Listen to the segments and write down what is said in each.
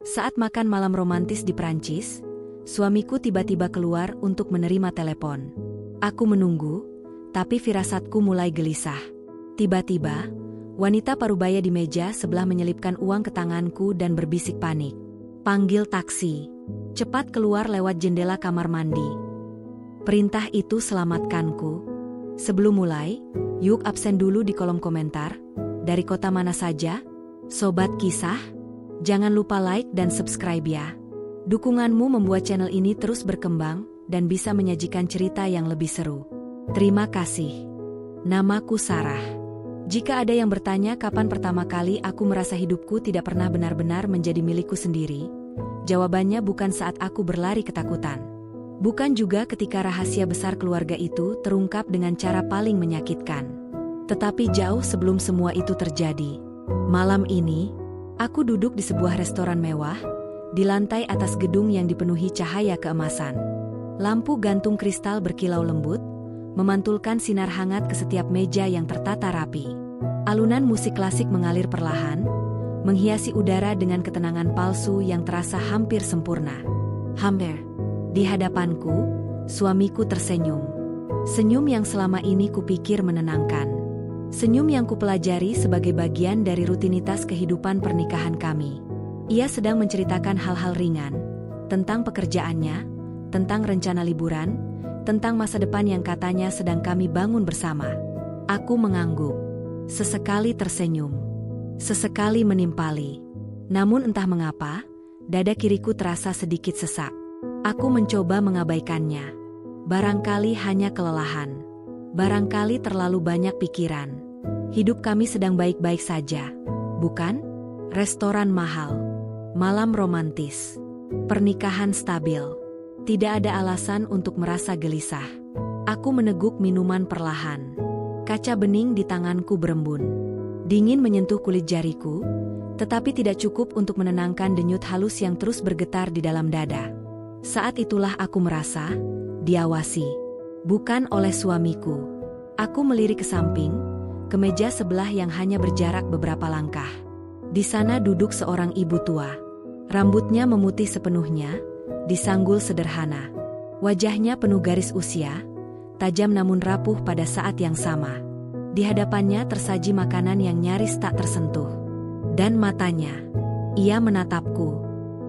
Saat makan malam romantis di Prancis, suamiku tiba-tiba keluar untuk menerima telepon. Aku menunggu, tapi firasatku mulai gelisah. Tiba-tiba, wanita parubaya di meja sebelah menyelipkan uang ke tanganku dan berbisik panik. "Panggil taksi. Cepat keluar lewat jendela kamar mandi." Perintah itu selamatkanku. Sebelum mulai, yuk absen dulu di kolom komentar. Dari kota mana saja? Sobat Kisah? Jangan lupa like dan subscribe ya. Dukunganmu membuat channel ini terus berkembang dan bisa menyajikan cerita yang lebih seru. Terima kasih. Namaku Sarah. Jika ada yang bertanya kapan pertama kali aku merasa hidupku tidak pernah benar-benar menjadi milikku sendiri, jawabannya bukan saat aku berlari ketakutan. Bukan juga ketika rahasia besar keluarga itu terungkap dengan cara paling menyakitkan. Tetapi jauh sebelum semua itu terjadi. Malam ini, aku duduk di sebuah restoran mewah, di lantai atas gedung yang dipenuhi cahaya keemasan. Lampu gantung kristal berkilau lembut, memantulkan sinar hangat ke setiap meja yang tertata rapi. Alunan musik klasik mengalir perlahan, menghiasi udara dengan ketenangan palsu yang terasa hampir sempurna. Hampir. Di hadapanku, suamiku tersenyum. Senyum yang selama ini kupikir menenangkan. Senyum yang kupelajari sebagai bagian dari rutinitas kehidupan pernikahan kami. Ia sedang menceritakan hal-hal ringan, tentang pekerjaannya, tentang rencana liburan, tentang masa depan yang katanya sedang kami bangun bersama. Aku mengangguk. Sesekali tersenyum. Sesekali menimpali. Namun entah mengapa, dada kiriku terasa sedikit sesak. Aku mencoba mengabaikannya. Barangkali hanya kelelahan. Barangkali terlalu banyak pikiran. Hidup kami sedang baik-baik saja, bukan? Restoran mahal. Malam romantis. Pernikahan stabil. Tidak ada alasan untuk merasa gelisah. Aku meneguk minuman perlahan. Kaca bening di tanganku berembun. Dingin menyentuh kulit jariku, tetapi tidak cukup untuk menenangkan denyut halus yang terus bergetar di dalam dada. Saat itulah aku merasa diawasi. Bukan oleh suamiku. Aku melirik ke samping, ke meja sebelah yang hanya berjarak beberapa langkah. Di sana duduk seorang ibu tua. Rambutnya memutih sepenuhnya, disanggul sederhana. Wajahnya penuh garis usia, tajam namun rapuh pada saat yang sama. Di hadapannya tersaji makanan yang nyaris tak tersentuh. Dan matanya, ia menatapku.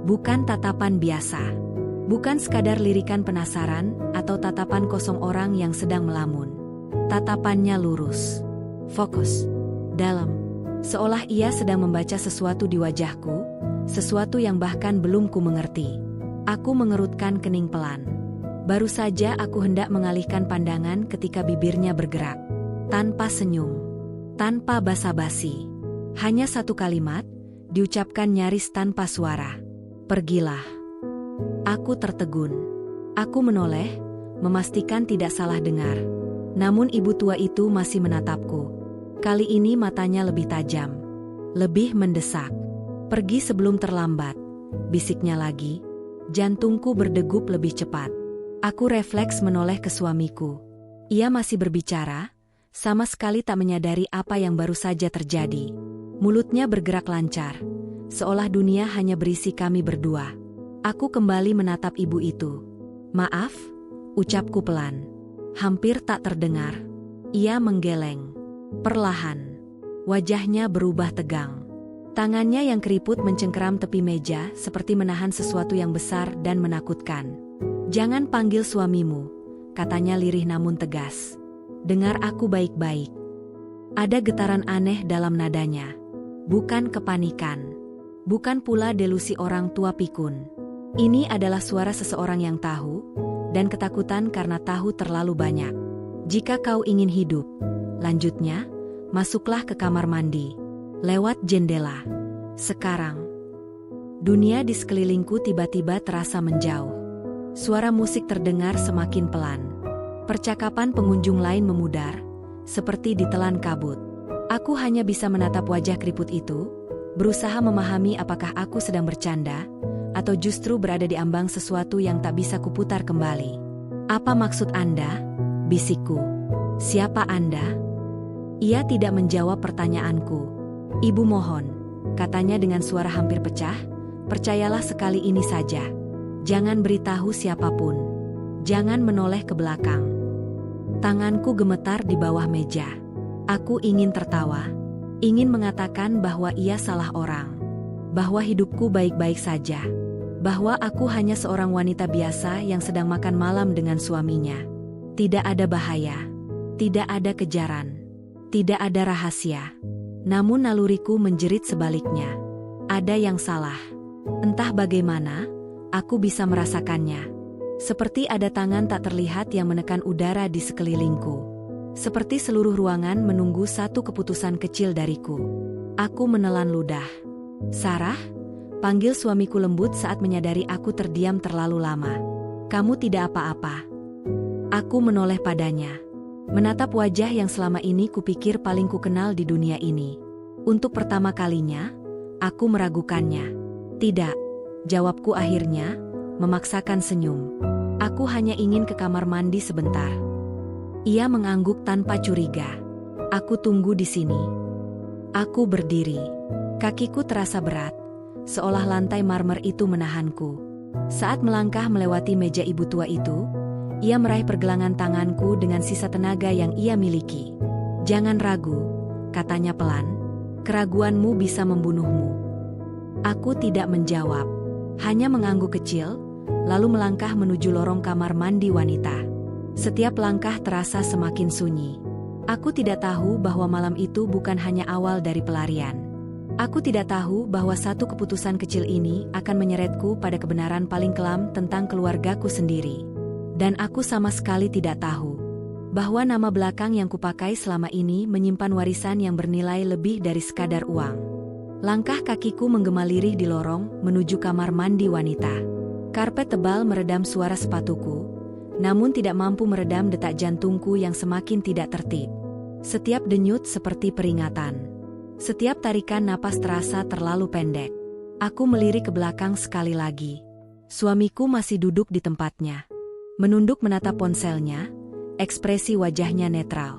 Bukan tatapan biasa. Bukan sekadar lirikan penasaran atau tatapan kosong orang yang sedang melamun. Tatapannya lurus, fokus, dalam. Seolah ia sedang membaca sesuatu di wajahku, sesuatu yang bahkan belum ku mengerti. Aku mengerutkan kening pelan. Baru saja aku hendak mengalihkan pandangan ketika bibirnya bergerak. Tanpa senyum, tanpa basa-basi. Hanya satu kalimat, diucapkan nyaris tanpa suara. "Pergilah." Aku tertegun. Aku menoleh, memastikan tidak salah dengar. Namun ibu tua itu masih menatapku. Kali ini matanya lebih tajam, lebih mendesak. "Pergi sebelum terlambat," bisiknya lagi. Jantungku berdegup lebih cepat. Aku refleks menoleh ke suamiku. Ia masih berbicara, sama sekali tak menyadari apa yang baru saja terjadi. Mulutnya bergerak lancar, seolah dunia hanya berisi kami berdua. Aku kembali menatap ibu itu. "Maaf," ucapku pelan. Hampir tak terdengar. Ia menggeleng. Perlahan. Wajahnya berubah tegang. Tangannya yang keriput mencengkeram tepi meja seperti menahan sesuatu yang besar dan menakutkan. "Jangan panggil suamimu," katanya lirih namun tegas. "Dengar aku baik-baik." Ada getaran aneh dalam nadanya. Bukan kepanikan. Bukan pula delusi orang tua pikun. Ini adalah suara seseorang yang tahu, dan ketakutan karena tahu terlalu banyak. "Jika kau ingin hidup," lanjutnya, "masuklah ke kamar mandi. Lewat jendela. Sekarang." Dunia di sekelilingku tiba-tiba terasa menjauh. Suara musik terdengar semakin pelan. Percakapan pengunjung lain memudar, seperti ditelan kabut. Aku hanya bisa menatap wajah keriput itu, berusaha memahami apakah aku sedang bercanda, atau justru berada di ambang sesuatu yang tak bisa kuputar kembali. "Apa maksud Anda?" bisikku. "Siapa Anda?" Ia tidak menjawab pertanyaanku. "Ibu mohon," katanya dengan suara hampir pecah, Percayalah sekali ini saja. Jangan beritahu siapapun. Jangan menoleh ke belakang. Tanganku gemetar di bawah meja. Aku ingin tertawa. Ingin mengatakan bahwa ia salah orang. Bahwa hidupku baik-baik saja. Bahwa aku hanya seorang wanita biasa yang sedang makan malam dengan suaminya. Tidak ada bahaya. Tidak ada kejaran. Tidak ada rahasia. Namun naluriku menjerit sebaliknya. Ada yang salah. Entah bagaimana, aku bisa merasakannya. Seperti ada tangan tak terlihat yang menekan udara di sekelilingku. Seperti seluruh ruangan menunggu satu keputusan kecil dariku. Aku menelan ludah. Sarah, panggil suamiku lembut saat menyadari aku terdiam terlalu lama. Kamu tidak apa-apa. Aku menoleh padanya. Menatap wajah yang selama ini kupikir paling kukenal di dunia ini. Untuk pertama kalinya, aku meragukannya. Tidak, jawabku akhirnya, memaksakan senyum. Aku hanya ingin ke kamar mandi sebentar. Ia mengangguk tanpa curiga. Aku tunggu di sini. Aku berdiri. Kakiku terasa berat, seolah lantai marmer itu menahanku. Saat melangkah melewati meja ibu tua itu, ia meraih pergelangan tanganku dengan sisa tenaga yang ia miliki. Jangan ragu, katanya pelan. Keraguanmu bisa membunuhmu. Aku tidak menjawab, hanya mengangguk kecil, lalu melangkah menuju lorong kamar mandi wanita. Setiap langkah terasa semakin sunyi. Aku tidak tahu bahwa malam itu bukan hanya awal dari pelarian. Aku tidak tahu bahwa satu keputusan kecil ini akan menyeretku pada kebenaran paling kelam tentang keluargaku sendiri. Dan aku sama sekali tidak tahu bahwa nama belakang yang kupakai selama ini menyimpan warisan yang bernilai lebih dari sekadar uang. Langkah kakiku menggema lirih di lorong menuju kamar mandi wanita. Karpet tebal meredam suara sepatuku, namun tidak mampu meredam detak jantungku yang semakin tidak tertib. Setiap denyut seperti peringatan. Setiap tarikan napas terasa terlalu pendek. Aku melirik ke belakang sekali lagi. Suamiku masih duduk di tempatnya. Menunduk menatap ponselnya, ekspresi wajahnya netral.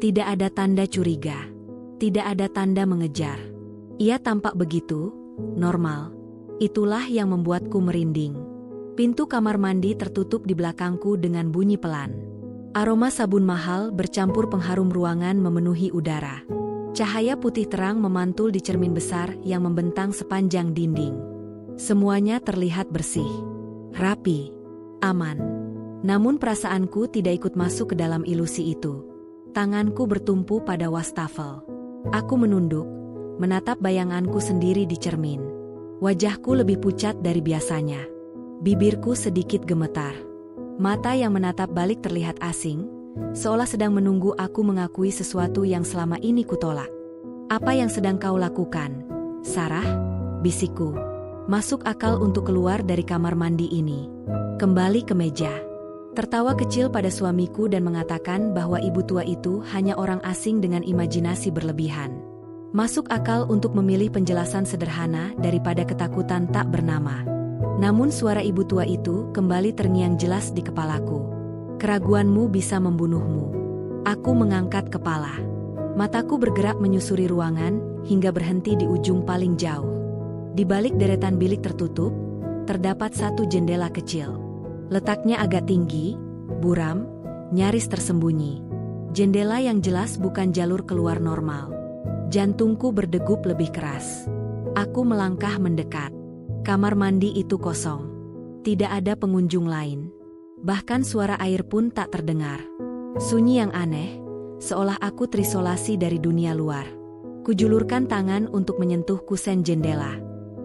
Tidak ada tanda curiga. Tidak ada tanda mengejar. Ia tampak begitu, normal. Itulah yang membuatku merinding. Pintu kamar mandi tertutup di belakangku dengan bunyi pelan. Aroma sabun mahal bercampur pengharum ruangan memenuhi udara. Cahaya putih terang memantul di cermin besar yang membentang sepanjang dinding. Semuanya terlihat bersih, rapi, aman. Namun perasaanku tidak ikut masuk ke dalam ilusi itu. Tanganku bertumpu pada wastafel. Aku menunduk, menatap bayanganku sendiri di cermin. Wajahku lebih pucat dari biasanya. Bibirku sedikit gemetar. Mata yang menatap balik terlihat asing, seolah sedang menunggu aku mengakui sesuatu yang selama ini kutolak. Apa yang sedang kau lakukan, Sarah? Bisikku. Masuk akal untuk keluar dari kamar mandi ini. Kembali ke meja. Tertawa kecil pada suamiku dan mengatakan bahwa ibu tua itu hanya orang asing dengan imajinasi berlebihan. Masuk akal untuk memilih penjelasan sederhana daripada ketakutan tak bernama. Namun suara ibu tua itu kembali terngiang jelas di kepalaku. Keraguanmu bisa membunuhmu. Aku mengangkat kepala. Mataku bergerak menyusuri ruangan hingga berhenti di ujung paling jauh. Di balik deretan bilik tertutup, terdapat satu jendela kecil. Letaknya agak tinggi, buram, nyaris tersembunyi. Jendela yang jelas bukan jalur keluar normal. Jantungku berdegup lebih keras. Aku melangkah mendekat. Kamar mandi itu kosong. Tidak ada pengunjung lain. Bahkan suara air pun tak terdengar. Sunyi yang aneh, seolah aku terisolasi dari dunia luar. Kujulurkan tangan untuk menyentuh kusen jendela.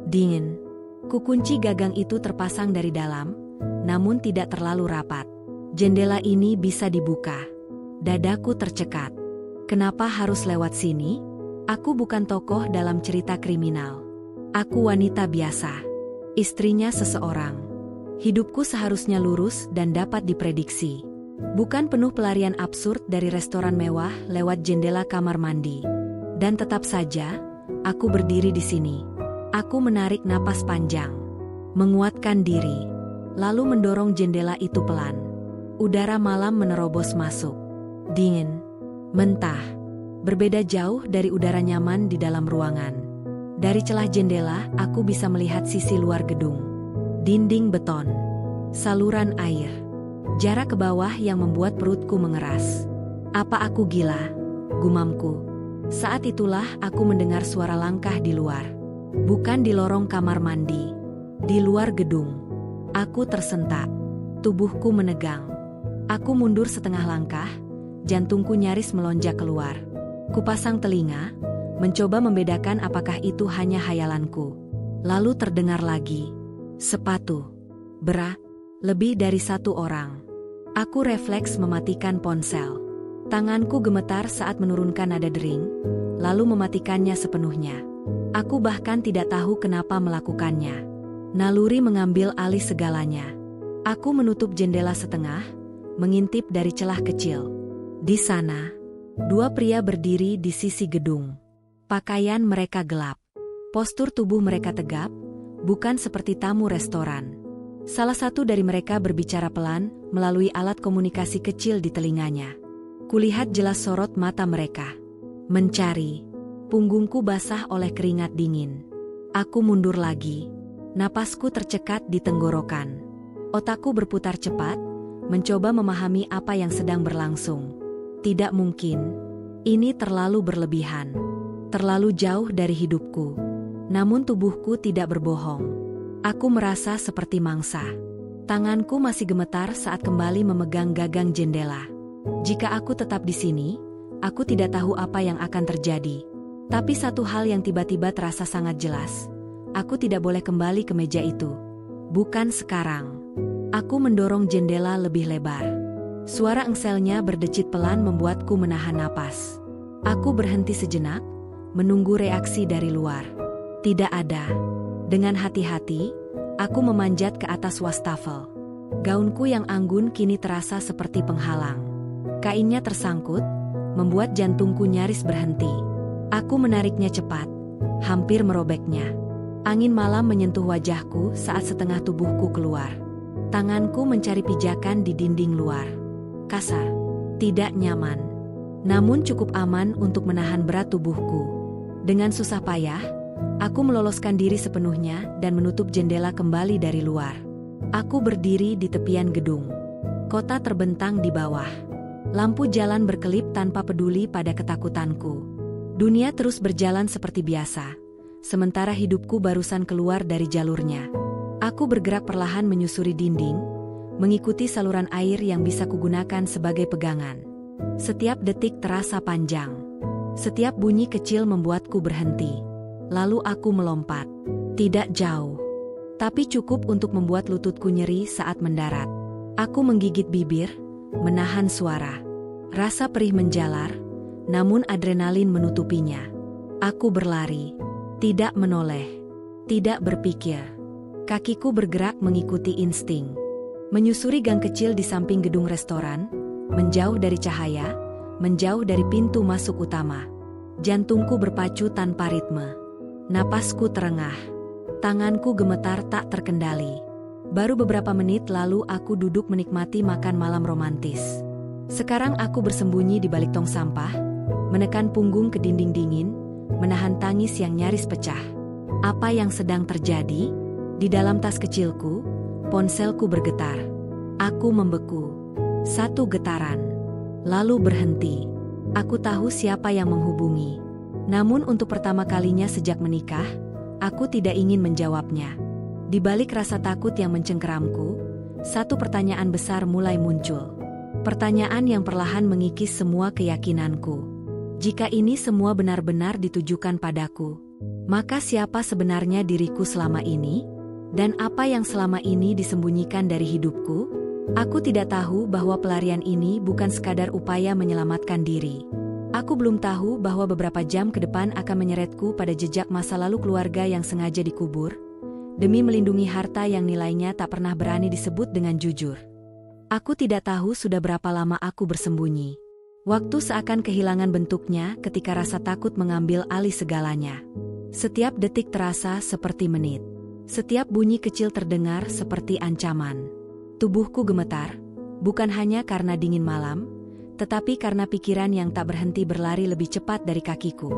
Dingin. Kukunci gagang itu terpasang dari dalam, namun tidak terlalu rapat. Jendela ini bisa dibuka. Dadaku tercekat. Kenapa harus lewat sini? Aku bukan tokoh dalam cerita kriminal. Aku wanita biasa. Istrinya seseorang. Hidupku seharusnya lurus dan dapat diprediksi. Bukan penuh pelarian absurd dari restoran mewah lewat jendela kamar mandi. Dan tetap saja, aku berdiri di sini. Aku menarik napas panjang. Menguatkan diri. Lalu mendorong jendela itu pelan. Udara malam menerobos masuk. Dingin. Mentah. Berbeda jauh dari udara nyaman di dalam ruangan. Dari celah jendela, aku bisa melihat sisi luar gedung. Dinding beton, saluran air, jarak ke bawah yang membuat perutku mengeras. Apa aku gila? Gumamku. Saat itulah aku mendengar suara langkah di luar. Bukan di lorong kamar mandi. Di luar gedung. Aku tersentak. Tubuhku menegang. Aku mundur setengah langkah, jantungku nyaris melonjak keluar. Kupasang telinga, mencoba membedakan apakah itu hanya hayalanku. Lalu terdengar lagi. Sepatu. Berat. Lebih dari satu orang. Aku refleks mematikan ponsel. Tanganku gemetar saat menurunkan nada dering, lalu mematikannya sepenuhnya. Aku bahkan tidak tahu kenapa melakukannya. Naluri mengambil alih segalanya. Aku menutup jendela setengah, mengintip dari celah kecil. Di sana, dua pria berdiri di sisi gedung. Pakaian mereka gelap. Postur tubuh mereka tegap, bukan seperti tamu restoran. Salah satu dari mereka berbicara pelan melalui alat komunikasi kecil di telinganya. Kulihat jelas sorot mata mereka. Mencari. Punggungku basah oleh keringat dingin. Aku mundur lagi. Napasku tercekat di tenggorokan. Otakku berputar cepat, mencoba memahami apa yang sedang berlangsung. Tidak mungkin. Ini terlalu berlebihan. Terlalu jauh dari hidupku. Namun tubuhku tidak berbohong. Aku merasa seperti mangsa. Tanganku masih gemetar saat kembali memegang gagang jendela. Jika aku tetap di sini, aku tidak tahu apa yang akan terjadi. Tapi satu hal yang tiba-tiba terasa sangat jelas. Aku tidak boleh kembali ke meja itu. Bukan sekarang. Aku mendorong jendela lebih lebar. Suara engselnya berdecit pelan membuatku menahan napas. Aku berhenti sejenak, menunggu reaksi dari luar. Tidak ada. Dengan hati-hati, aku memanjat ke atas wastafel. Gaunku yang anggun kini terasa seperti penghalang. Kainnya tersangkut, membuat jantungku nyaris berhenti. Aku menariknya cepat, hampir merobeknya. Angin malam menyentuh wajahku saat setengah tubuhku keluar. Tanganku mencari pijakan di dinding luar. Kasar, tidak nyaman, namun cukup aman untuk menahan berat tubuhku. Dengan susah payah, aku meloloskan diri sepenuhnya dan menutup jendela kembali dari luar. Aku berdiri di tepian gedung. Kota terbentang di bawah. Lampu jalan berkelip tanpa peduli pada ketakutanku. Dunia terus berjalan seperti biasa, sementara hidupku barusan keluar dari jalurnya. Aku bergerak perlahan menyusuri dinding, mengikuti saluran air yang bisa kugunakan sebagai pegangan. Setiap detik terasa panjang. Setiap bunyi kecil membuatku berhenti. Lalu aku melompat. Tidak jauh, tapi cukup untuk membuat lututku nyeri saat mendarat. Aku menggigit bibir, menahan suara. Rasa perih menjalar, namun adrenalin menutupinya. Aku berlari, tidak menoleh, tidak berpikir. Kakiku bergerak mengikuti insting. Menyusuri gang kecil di samping gedung restoran, menjauh dari cahaya, menjauh dari pintu masuk utama. Jantungku berpacu tanpa ritme. Napasku terengah. Tanganku gemetar tak terkendali. Baru beberapa menit lalu aku duduk menikmati makan malam romantis. Sekarang aku bersembunyi di balik tong sampah, menekan punggung ke dinding dingin, menahan tangis yang nyaris pecah. Apa yang sedang terjadi? Di dalam tas kecilku, ponselku bergetar. Aku membeku. Satu getaran. Lalu berhenti. Aku tahu siapa yang menghubungi. Namun untuk pertama kalinya sejak menikah, aku tidak ingin menjawabnya. Di balik rasa takut yang mencengkeramku, satu pertanyaan besar mulai muncul. Pertanyaan yang perlahan mengikis semua keyakinanku. Jika ini semua benar-benar ditujukan padaku, maka siapa sebenarnya diriku selama ini? Dan apa yang selama ini disembunyikan dari hidupku? Aku tidak tahu bahwa pelarian ini bukan sekadar upaya menyelamatkan diri. Aku belum tahu bahwa beberapa jam ke depan akan menyeretku pada jejak masa lalu keluarga yang sengaja dikubur, demi melindungi harta yang nilainya tak pernah berani disebut dengan jujur. Aku tidak tahu sudah berapa lama aku bersembunyi. Waktu seakan kehilangan bentuknya ketika rasa takut mengambil alih segalanya. Setiap detik terasa seperti menit. Setiap bunyi kecil terdengar seperti ancaman. Tubuhku gemetar, bukan hanya karena dingin malam, tetapi karena pikiran yang tak berhenti berlari lebih cepat dari kakiku.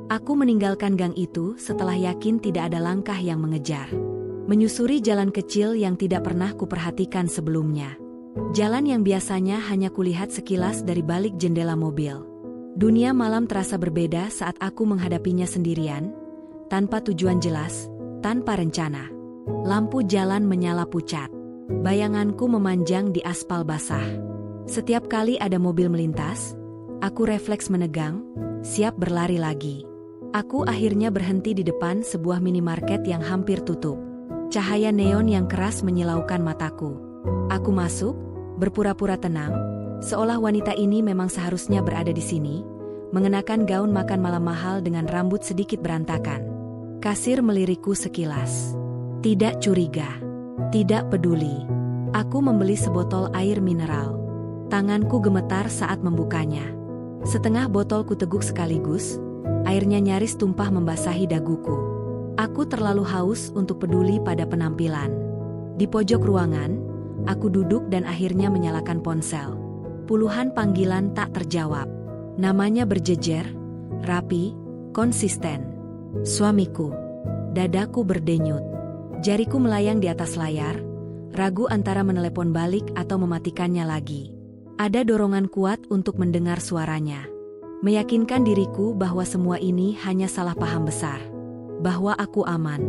Aku meninggalkan gang itu setelah yakin tidak ada langkah yang mengejar. Menyusuri jalan kecil yang tidak pernah kuperhatikan sebelumnya. Jalan yang biasanya hanya kulihat sekilas dari balik jendela mobil. Dunia malam terasa berbeda saat aku menghadapinya sendirian, tanpa tujuan jelas, tanpa rencana. Lampu jalan menyala pucat. Bayanganku memanjang di aspal basah. Setiap kali ada mobil melintas, aku refleks menegang, siap berlari lagi. Aku akhirnya berhenti di depan sebuah minimarket yang hampir tutup. Cahaya neon yang keras menyilaukan mataku. Aku masuk, berpura-pura tenang, seolah wanita ini memang seharusnya berada di sini, mengenakan gaun makan malam mahal dengan rambut sedikit berantakan. Kasir melirikku sekilas. Tidak curiga. Tidak peduli. Aku membeli sebotol air mineral. Tanganku gemetar saat membukanya. Setengah botol kuteguk sekaligus, airnya nyaris tumpah membasahi daguku. Aku terlalu haus untuk peduli pada penampilan. Di pojok ruangan, aku duduk dan akhirnya menyalakan ponsel. Puluhan panggilan tak terjawab. Namanya berjejer, rapi, konsisten. Suamiku. Dadaku berdenyut. Jariku melayang di atas layar, ragu antara menelepon balik atau mematikannya lagi. Ada dorongan kuat untuk mendengar suaranya. Meyakinkan diriku bahwa semua ini hanya salah paham besar. Bahwa aku aman.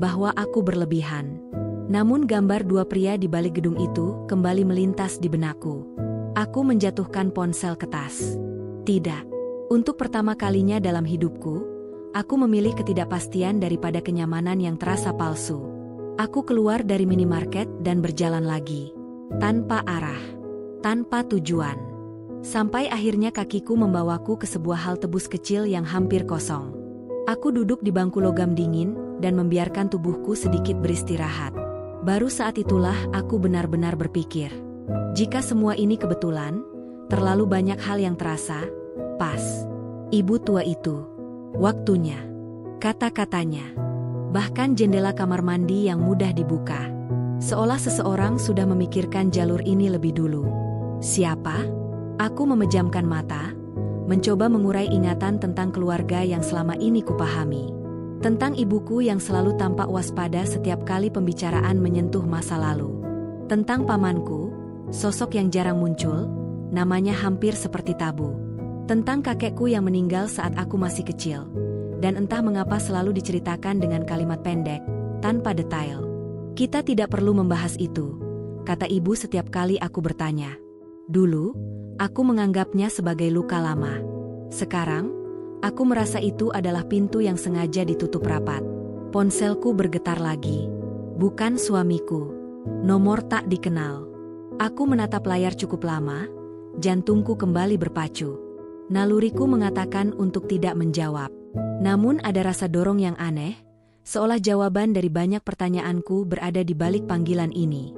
Bahwa aku berlebihan. Namun gambar dua pria di balik gedung itu kembali melintas di benakku. Aku menjatuhkan ponsel ke tas. Tidak. Untuk pertama kalinya dalam hidupku, aku memilih ketidakpastian daripada kenyamanan yang terasa palsu. Aku keluar dari minimarket dan berjalan lagi. Tanpa arah. Tanpa tujuan. Sampai akhirnya kakiku membawaku ke sebuah halte bus kecil yang hampir kosong. Aku duduk di bangku logam dingin dan membiarkan tubuhku sedikit beristirahat. Baru saat itulah aku benar-benar berpikir. Jika semua ini kebetulan, terlalu banyak hal yang terasa, pas. Ibu tua itu. Waktunya. Kata-katanya. Bahkan jendela kamar mandi yang mudah dibuka. Seolah seseorang sudah memikirkan jalur ini lebih dulu. Siapa? Aku memejamkan mata, mencoba mengurai ingatan tentang keluarga yang selama ini kupahami. Tentang ibuku yang selalu tampak waspada setiap kali pembicaraan menyentuh masa lalu. Tentang pamanku, sosok yang jarang muncul, namanya hampir seperti tabu. Tentang kakekku yang meninggal saat aku masih kecil, dan entah mengapa selalu diceritakan dengan kalimat pendek, tanpa detail. Kita tidak perlu membahas itu, kata ibu setiap kali aku bertanya. Dulu, aku menganggapnya sebagai luka lama. Sekarang, aku merasa itu adalah pintu yang sengaja ditutup rapat. Ponselku bergetar lagi. Bukan suamiku. Nomor tak dikenal. Aku menatap layar cukup lama, jantungku kembali berpacu. Naluriku mengatakan untuk tidak menjawab. Namun ada rasa dorong yang aneh, seolah jawaban dari banyak pertanyaanku berada di balik panggilan ini.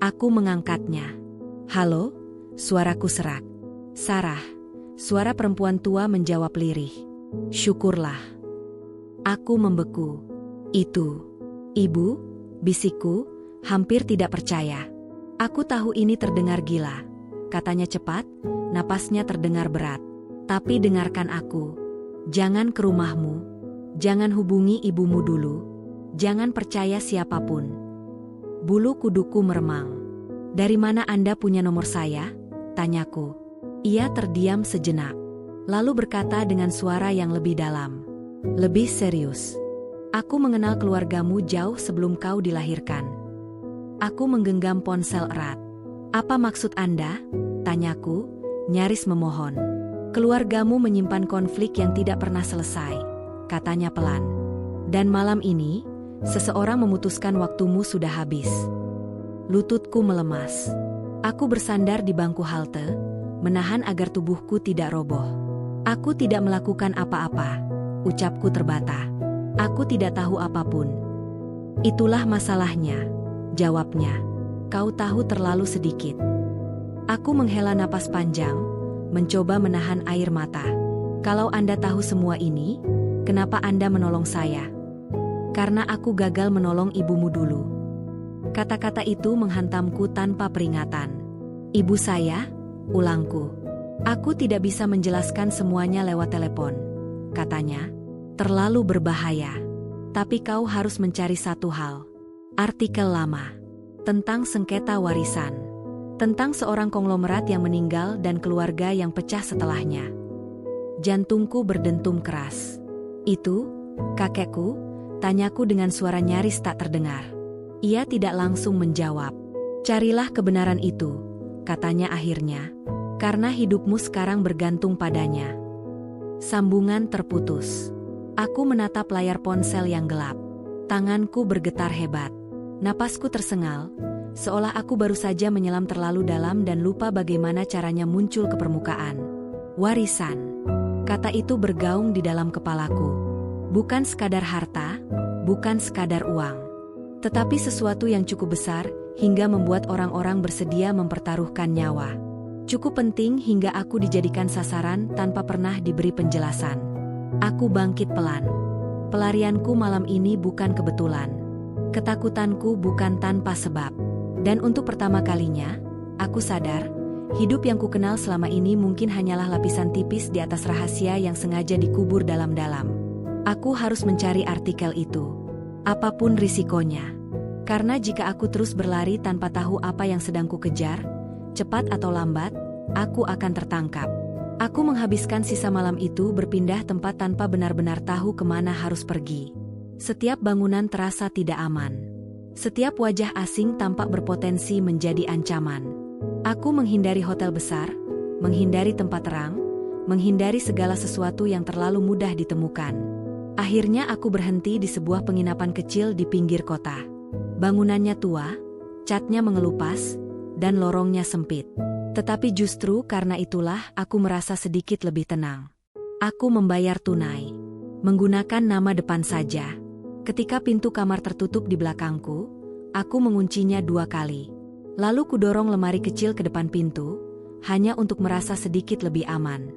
Aku mengangkatnya. Halo? Suaraku serak. Sarah. Suara perempuan tua menjawab lirih. Syukurlah. Aku membeku. Itu. Ibu, bisikku, hampir tidak percaya. Aku tahu ini terdengar gila. Katanya cepat, napasnya terdengar berat. Tapi dengarkan aku. Jangan ke rumahmu. Jangan hubungi ibumu dulu. Jangan percaya siapapun. Bulu kuduku meremang. Dari mana Anda punya nomor saya? Tanyaku. Ia terdiam sejenak. Lalu berkata dengan suara yang lebih dalam. Lebih serius. Aku mengenal keluargamu jauh sebelum kau dilahirkan. Aku menggenggam ponsel erat. Apa maksud Anda? Tanyaku, nyaris memohon. Keluargamu menyimpan konflik yang tidak pernah selesai, katanya pelan. Dan malam ini, seseorang memutuskan waktumu sudah habis. Lututku melemas. Aku bersandar di bangku halte, menahan agar tubuhku tidak roboh. Aku tidak melakukan apa-apa, ucapku terbata. Aku tidak tahu apapun. Itulah masalahnya, jawabnya. Kau tahu terlalu sedikit. Aku menghela napas panjang, mencoba menahan air mata. Kalau Anda tahu semua ini, kenapa Anda menolong saya? Karena aku gagal menolong ibumu dulu. Kata-kata itu menghantamku tanpa peringatan. Ibu saya, ulangku. Aku tidak bisa menjelaskan semuanya lewat telepon, katanya. Terlalu berbahaya. Tapi kau harus mencari satu hal. Artikel lama. Tentang sengketa warisan. Tentang seorang konglomerat yang meninggal dan keluarga yang pecah setelahnya. Jantungku berdentum keras. Itu, kakekku, tanyaku dengan suara nyaris tak terdengar. Ia tidak langsung menjawab. Carilah kebenaran itu, katanya akhirnya. Karena hidupmu sekarang bergantung padanya. Sambungan terputus. Aku menatap layar ponsel yang gelap. Tanganku bergetar hebat. Napasku tersengal, seolah aku baru saja menyelam terlalu dalam dan lupa bagaimana caranya muncul ke permukaan. Warisan. Kata itu bergaung di dalam kepalaku. Bukan sekadar harta, bukan sekadar uang. Tetapi sesuatu yang cukup besar, hingga membuat orang-orang bersedia mempertaruhkan nyawa. Cukup penting hingga aku dijadikan sasaran tanpa pernah diberi penjelasan. Aku bangkit pelan. Pelarianku malam ini bukan kebetulan. Ketakutanku bukan tanpa sebab. Dan untuk pertama kalinya, aku sadar, hidup yang kukenal selama ini mungkin hanyalah lapisan tipis di atas rahasia yang sengaja dikubur dalam-dalam. Aku harus mencari artikel itu. Apapun risikonya. Karena jika aku terus berlari tanpa tahu apa yang sedang kukejar, cepat atau lambat, aku akan tertangkap. Aku menghabiskan sisa malam itu berpindah tempat tanpa benar-benar tahu kemana harus pergi. Setiap bangunan terasa tidak aman. Setiap wajah asing tampak berpotensi menjadi ancaman. Aku menghindari hotel besar, menghindari tempat terang, menghindari segala sesuatu yang terlalu mudah ditemukan. Akhirnya aku berhenti di sebuah penginapan kecil di pinggir kota. Bangunannya tua, catnya mengelupas, dan lorongnya sempit. Tetapi justru karena itulah aku merasa sedikit lebih tenang. Aku membayar tunai. Menggunakan nama depan saja. Ketika pintu kamar tertutup di belakangku, aku menguncinya 2 kali. Lalu kudorong lemari kecil ke depan pintu, hanya untuk merasa sedikit lebih aman.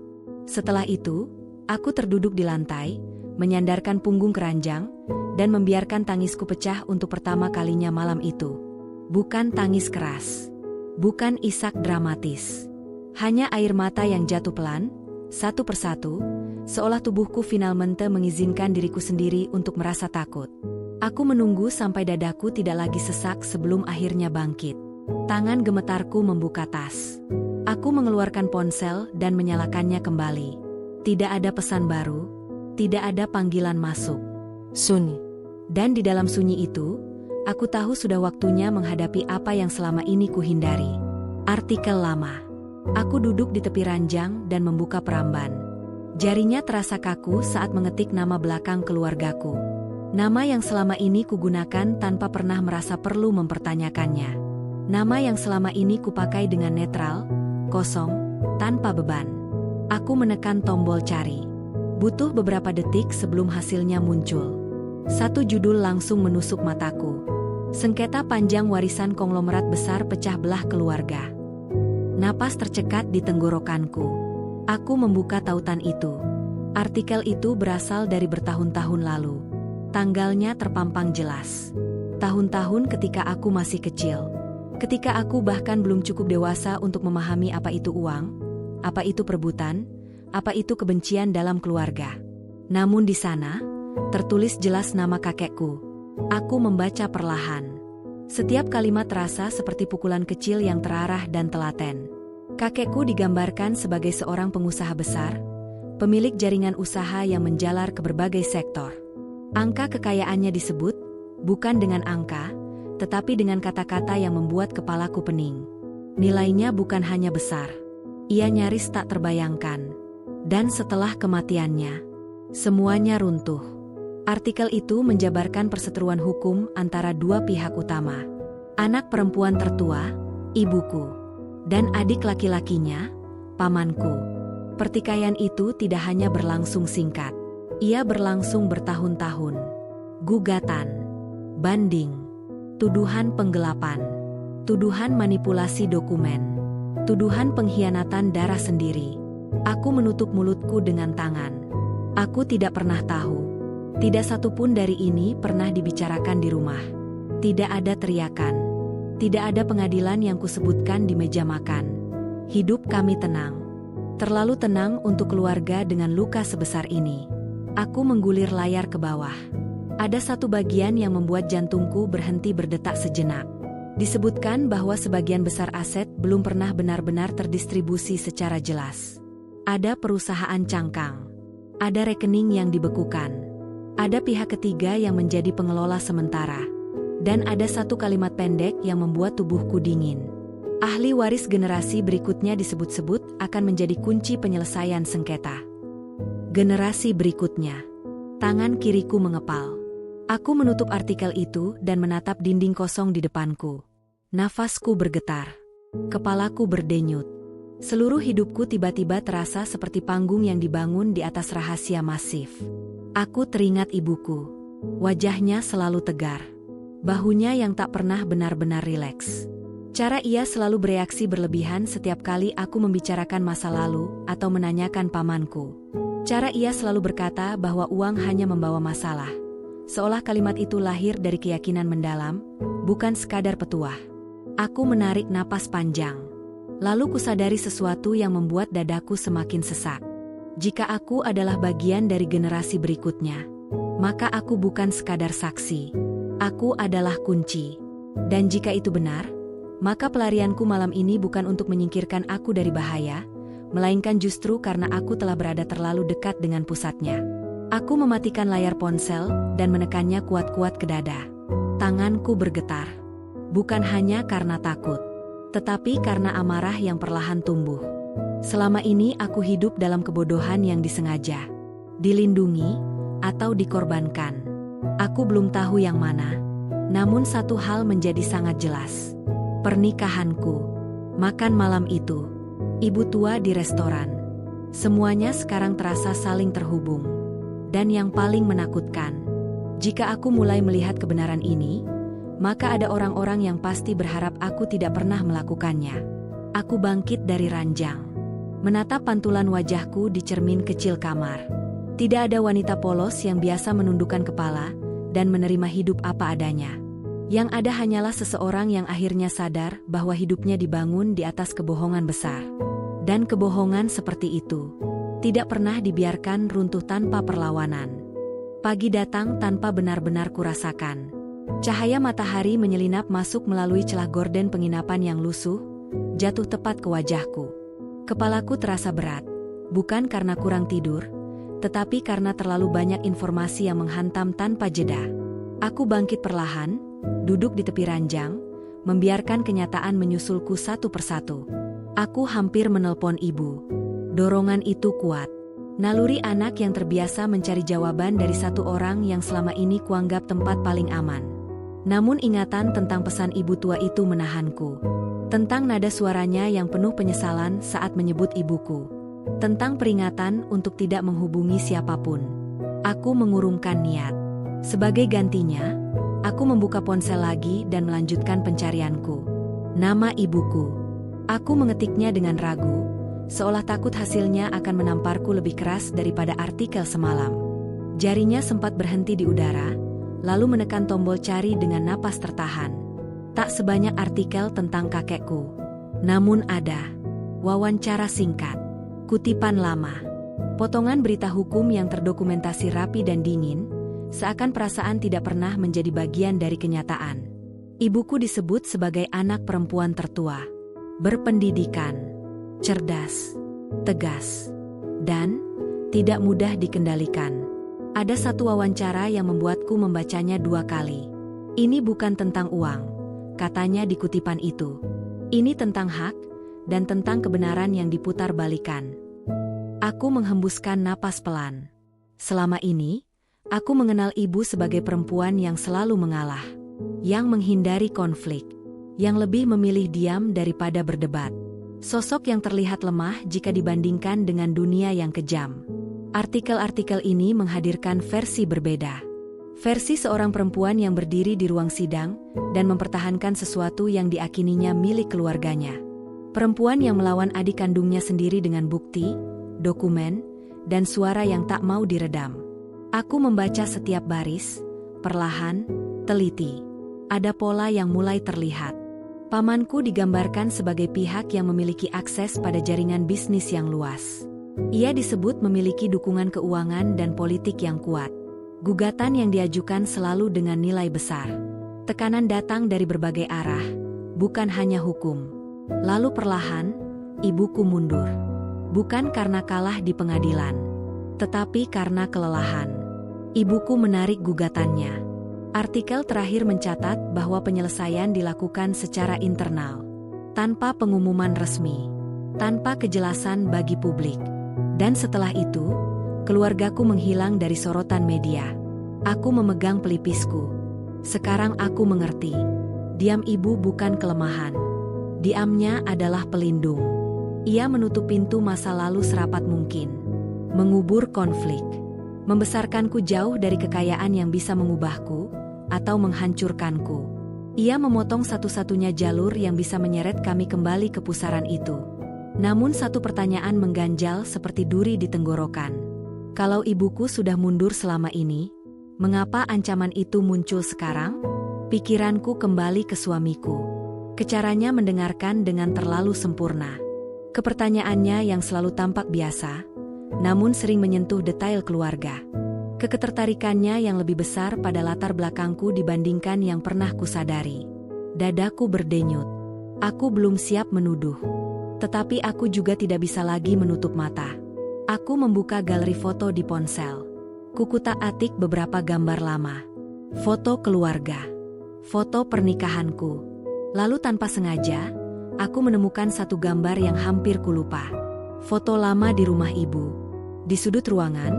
Setelah itu, aku terduduk di lantai, menyandarkan punggung ke ranjang, dan membiarkan tangisku pecah untuk pertama kalinya malam itu. Bukan tangis keras. Bukan isak dramatis. Hanya air mata yang jatuh pelan, satu persatu, seolah tubuhku finalmente mengizinkan diriku sendiri untuk merasa takut. Aku menunggu sampai dadaku tidak lagi sesak sebelum akhirnya bangkit. Tangan gemetarku membuka tas. Aku mengeluarkan ponsel dan menyalakannya kembali. Tidak ada pesan baru, tidak ada panggilan masuk. Sunyi. Dan di dalam sunyi itu, aku tahu sudah waktunya menghadapi apa yang selama ini kuhindari. Artikel lama. Aku duduk di tepi ranjang dan membuka peramban. Jarinya terasa kaku saat mengetik nama belakang keluargaku. Nama yang selama ini kugunakan tanpa pernah merasa perlu mempertanyakannya. Nama yang selama ini kupakai dengan netral, kosong, tanpa beban. Aku menekan tombol cari. Butuh beberapa detik sebelum hasilnya muncul. Satu judul langsung menusuk mataku. Sengketa panjang warisan konglomerat besar pecah belah keluarga. Napas tercekat di tenggorokanku. Aku membuka tautan itu. Artikel itu berasal dari bertahun-tahun lalu. Tanggalnya terpampang jelas. Tahun-tahun ketika aku masih kecil. Ketika aku bahkan belum cukup dewasa untuk memahami apa itu uang, apa itu perebutan, apa itu kebencian dalam keluarga. Namun di sana, tertulis jelas nama kakekku. Aku membaca perlahan. Setiap kalimat terasa seperti pukulan kecil yang terarah dan telaten. Kakekku digambarkan sebagai seorang pengusaha besar, pemilik jaringan usaha yang menjalar ke berbagai sektor. Angka kekayaannya disebut, bukan dengan angka, tetapi dengan kata-kata yang membuat kepalaku pening. Nilainya bukan hanya besar. Ia nyaris tak terbayangkan. Dan setelah kematiannya, semuanya runtuh. Artikel itu menjabarkan perseteruan hukum antara 2 pihak utama. Anak perempuan tertua, ibuku, dan adik laki-lakinya, pamanku. Pertikaian itu tidak hanya berlangsung singkat. Ia berlangsung bertahun-tahun. Gugatan, banding, tuduhan penggelapan, tuduhan manipulasi dokumen, tuduhan pengkhianatan darah sendiri. Aku menutup mulutku dengan tangan. Aku tidak pernah tahu. Tidak satupun dari ini pernah dibicarakan di rumah. Tidak ada teriakan. Tidak ada pengadilan yang kusebutkan di meja makan. Hidup kami tenang. Terlalu tenang untuk keluarga dengan luka sebesar ini. Aku menggulir layar ke bawah. Ada satu bagian yang membuat jantungku berhenti berdetak sejenak. Disebutkan bahwa sebagian besar aset belum pernah benar-benar terdistribusi secara jelas. Ada perusahaan cangkang. Ada rekening yang dibekukan. Ada pihak ketiga yang menjadi pengelola sementara. Dan ada satu kalimat pendek yang membuat tubuhku dingin. Ahli waris generasi berikutnya disebut-sebut akan menjadi kunci penyelesaian sengketa. Generasi berikutnya. Tangan kiriku mengepal. Aku menutup artikel itu dan menatap dinding kosong di depanku. Nafasku bergetar. Kepalaku berdenyut. Seluruh hidupku tiba-tiba terasa seperti panggung yang dibangun di atas rahasia masif. Aku teringat ibuku. Wajahnya selalu tegar. Bahunya yang tak pernah benar-benar rileks. Cara ia selalu bereaksi berlebihan setiap kali aku membicarakan masa lalu atau menanyakan pamanku. Cara ia selalu berkata bahwa uang hanya membawa masalah. Seolah kalimat itu lahir dari keyakinan mendalam, bukan sekadar petuah. Aku menarik napas panjang. Lalu kusadari sesuatu yang membuat dadaku semakin sesak. Jika aku adalah bagian dari generasi berikutnya, maka aku bukan sekadar saksi. Aku adalah kunci. Dan jika itu benar, maka pelarianku malam ini bukan untuk menyingkirkan aku dari bahaya, melainkan justru karena aku telah berada terlalu dekat dengan pusatnya. Aku mematikan layar ponsel dan menekannya kuat-kuat ke dada. Tanganku bergetar. Bukan hanya karena takut, tetapi karena amarah yang perlahan tumbuh. Selama ini aku hidup dalam kebodohan yang disengaja, dilindungi, atau dikorbankan. Aku belum tahu yang mana. Namun satu hal menjadi sangat jelas. Pernikahanku, makan malam itu, ibu tua di restoran. Semuanya sekarang terasa saling terhubung. Dan yang paling menakutkan, jika aku mulai melihat kebenaran ini, maka ada orang-orang yang pasti berharap aku tidak pernah melakukannya. Aku bangkit dari ranjang, menatap pantulan wajahku di cermin kecil kamar. Tidak ada wanita polos yang biasa menundukkan kepala dan menerima hidup apa adanya. Yang ada hanyalah seseorang yang akhirnya sadar bahwa hidupnya dibangun di atas kebohongan besar. Dan kebohongan seperti itu tidak pernah dibiarkan runtuh tanpa perlawanan. Pagi datang tanpa benar-benar kurasakan. Cahaya matahari menyelinap masuk melalui celah gorden penginapan yang lusuh, jatuh tepat ke wajahku. Kepalaku terasa berat, bukan karena kurang tidur, tetapi karena terlalu banyak informasi yang menghantam tanpa jeda. Aku bangkit perlahan, duduk di tepi ranjang, membiarkan kenyataan menyusulku satu persatu. Aku hampir menelpon ibu. Dorongan itu kuat. Naluri anak yang terbiasa mencari jawaban dari satu orang yang selama ini kuanggap tempat paling aman. Namun ingatan tentang pesan ibu tua itu menahanku. Tentang nada suaranya yang penuh penyesalan saat menyebut ibuku. Tentang peringatan untuk tidak menghubungi siapapun. Aku mengurungkan niat. Sebagai gantinya, aku membuka ponsel lagi dan melanjutkan pencarianku. Nama ibuku. Aku mengetiknya dengan ragu, seolah takut hasilnya akan menamparku lebih keras daripada artikel semalam. Jarinya sempat berhenti di udara, lalu menekan tombol cari dengan napas tertahan. Tak sebanyak artikel tentang kakekku. Namun ada. Wawancara singkat. Kutipan lama. Potongan berita hukum yang terdokumentasi rapi dan dingin, seakan perasaan tidak pernah menjadi bagian dari kenyataan. Ibuku disebut sebagai anak perempuan tertua. Berpendidikan. Cerdas. Tegas. Dan tidak mudah dikendalikan. Ada satu wawancara yang membuatku membacanya 2 kali. Ini bukan tentang uang, katanya di kutipan itu. Ini tentang hak, dan tentang kebenaran yang diputar balikan. Aku menghembuskan napas pelan. Selama ini, aku mengenal ibu sebagai perempuan yang selalu mengalah. Yang menghindari konflik. Yang lebih memilih diam daripada berdebat. Sosok yang terlihat lemah jika dibandingkan dengan dunia yang kejam. Artikel-artikel ini menghadirkan versi berbeda. Versi seorang perempuan yang berdiri di ruang sidang dan mempertahankan sesuatu yang diakininya milik keluarganya. Perempuan yang melawan adik kandungnya sendiri dengan bukti, dokumen, dan suara yang tak mau diredam. Aku membaca setiap baris, perlahan, teliti. Ada pola yang mulai terlihat. Pamanku digambarkan sebagai pihak yang memiliki akses pada jaringan bisnis yang luas. Ia disebut memiliki dukungan keuangan dan politik yang kuat. Gugatan yang diajukan selalu dengan nilai besar. Tekanan datang dari berbagai arah, bukan hanya hukum. Lalu perlahan, ibuku mundur. Bukan karena kalah di pengadilan, tetapi karena kelelahan. Ibuku menarik gugatannya. Artikel terakhir mencatat bahwa penyelesaian dilakukan secara internal, tanpa pengumuman resmi, tanpa kejelasan bagi publik. Dan setelah itu, keluargaku menghilang dari sorotan media. Aku memegang pelipisku. Sekarang aku mengerti. Diam ibu bukan kelemahan. Diamnya adalah pelindung. Ia menutup pintu masa lalu serapat mungkin. Mengubur konflik. Membesarkanku jauh dari kekayaan yang bisa mengubahku atau menghancurkanku. Ia memotong satu-satunya jalur yang bisa menyeret kami kembali ke pusaran itu. Namun satu pertanyaan mengganjal seperti duri di tenggorokan. Kalau ibuku sudah mundur selama ini, mengapa ancaman itu muncul sekarang? Pikiranku kembali ke suamiku. Kecaranya mendengarkan dengan terlalu sempurna. Ke pertanyaannya yang selalu tampak biasa, namun sering menyentuh detail keluarga. Ketertarikannya yang lebih besar pada latar belakangku dibandingkan yang pernah kusadari. Dadaku berdenyut. Aku belum siap menuduh. Tetapi aku juga tidak bisa lagi menutup mata. Aku membuka galeri foto di ponsel. Kukutak-atik beberapa gambar lama. Foto keluarga. Foto pernikahanku. Lalu tanpa sengaja, aku menemukan satu gambar yang hampir kulupa. Foto lama di rumah ibu. Di sudut ruangan,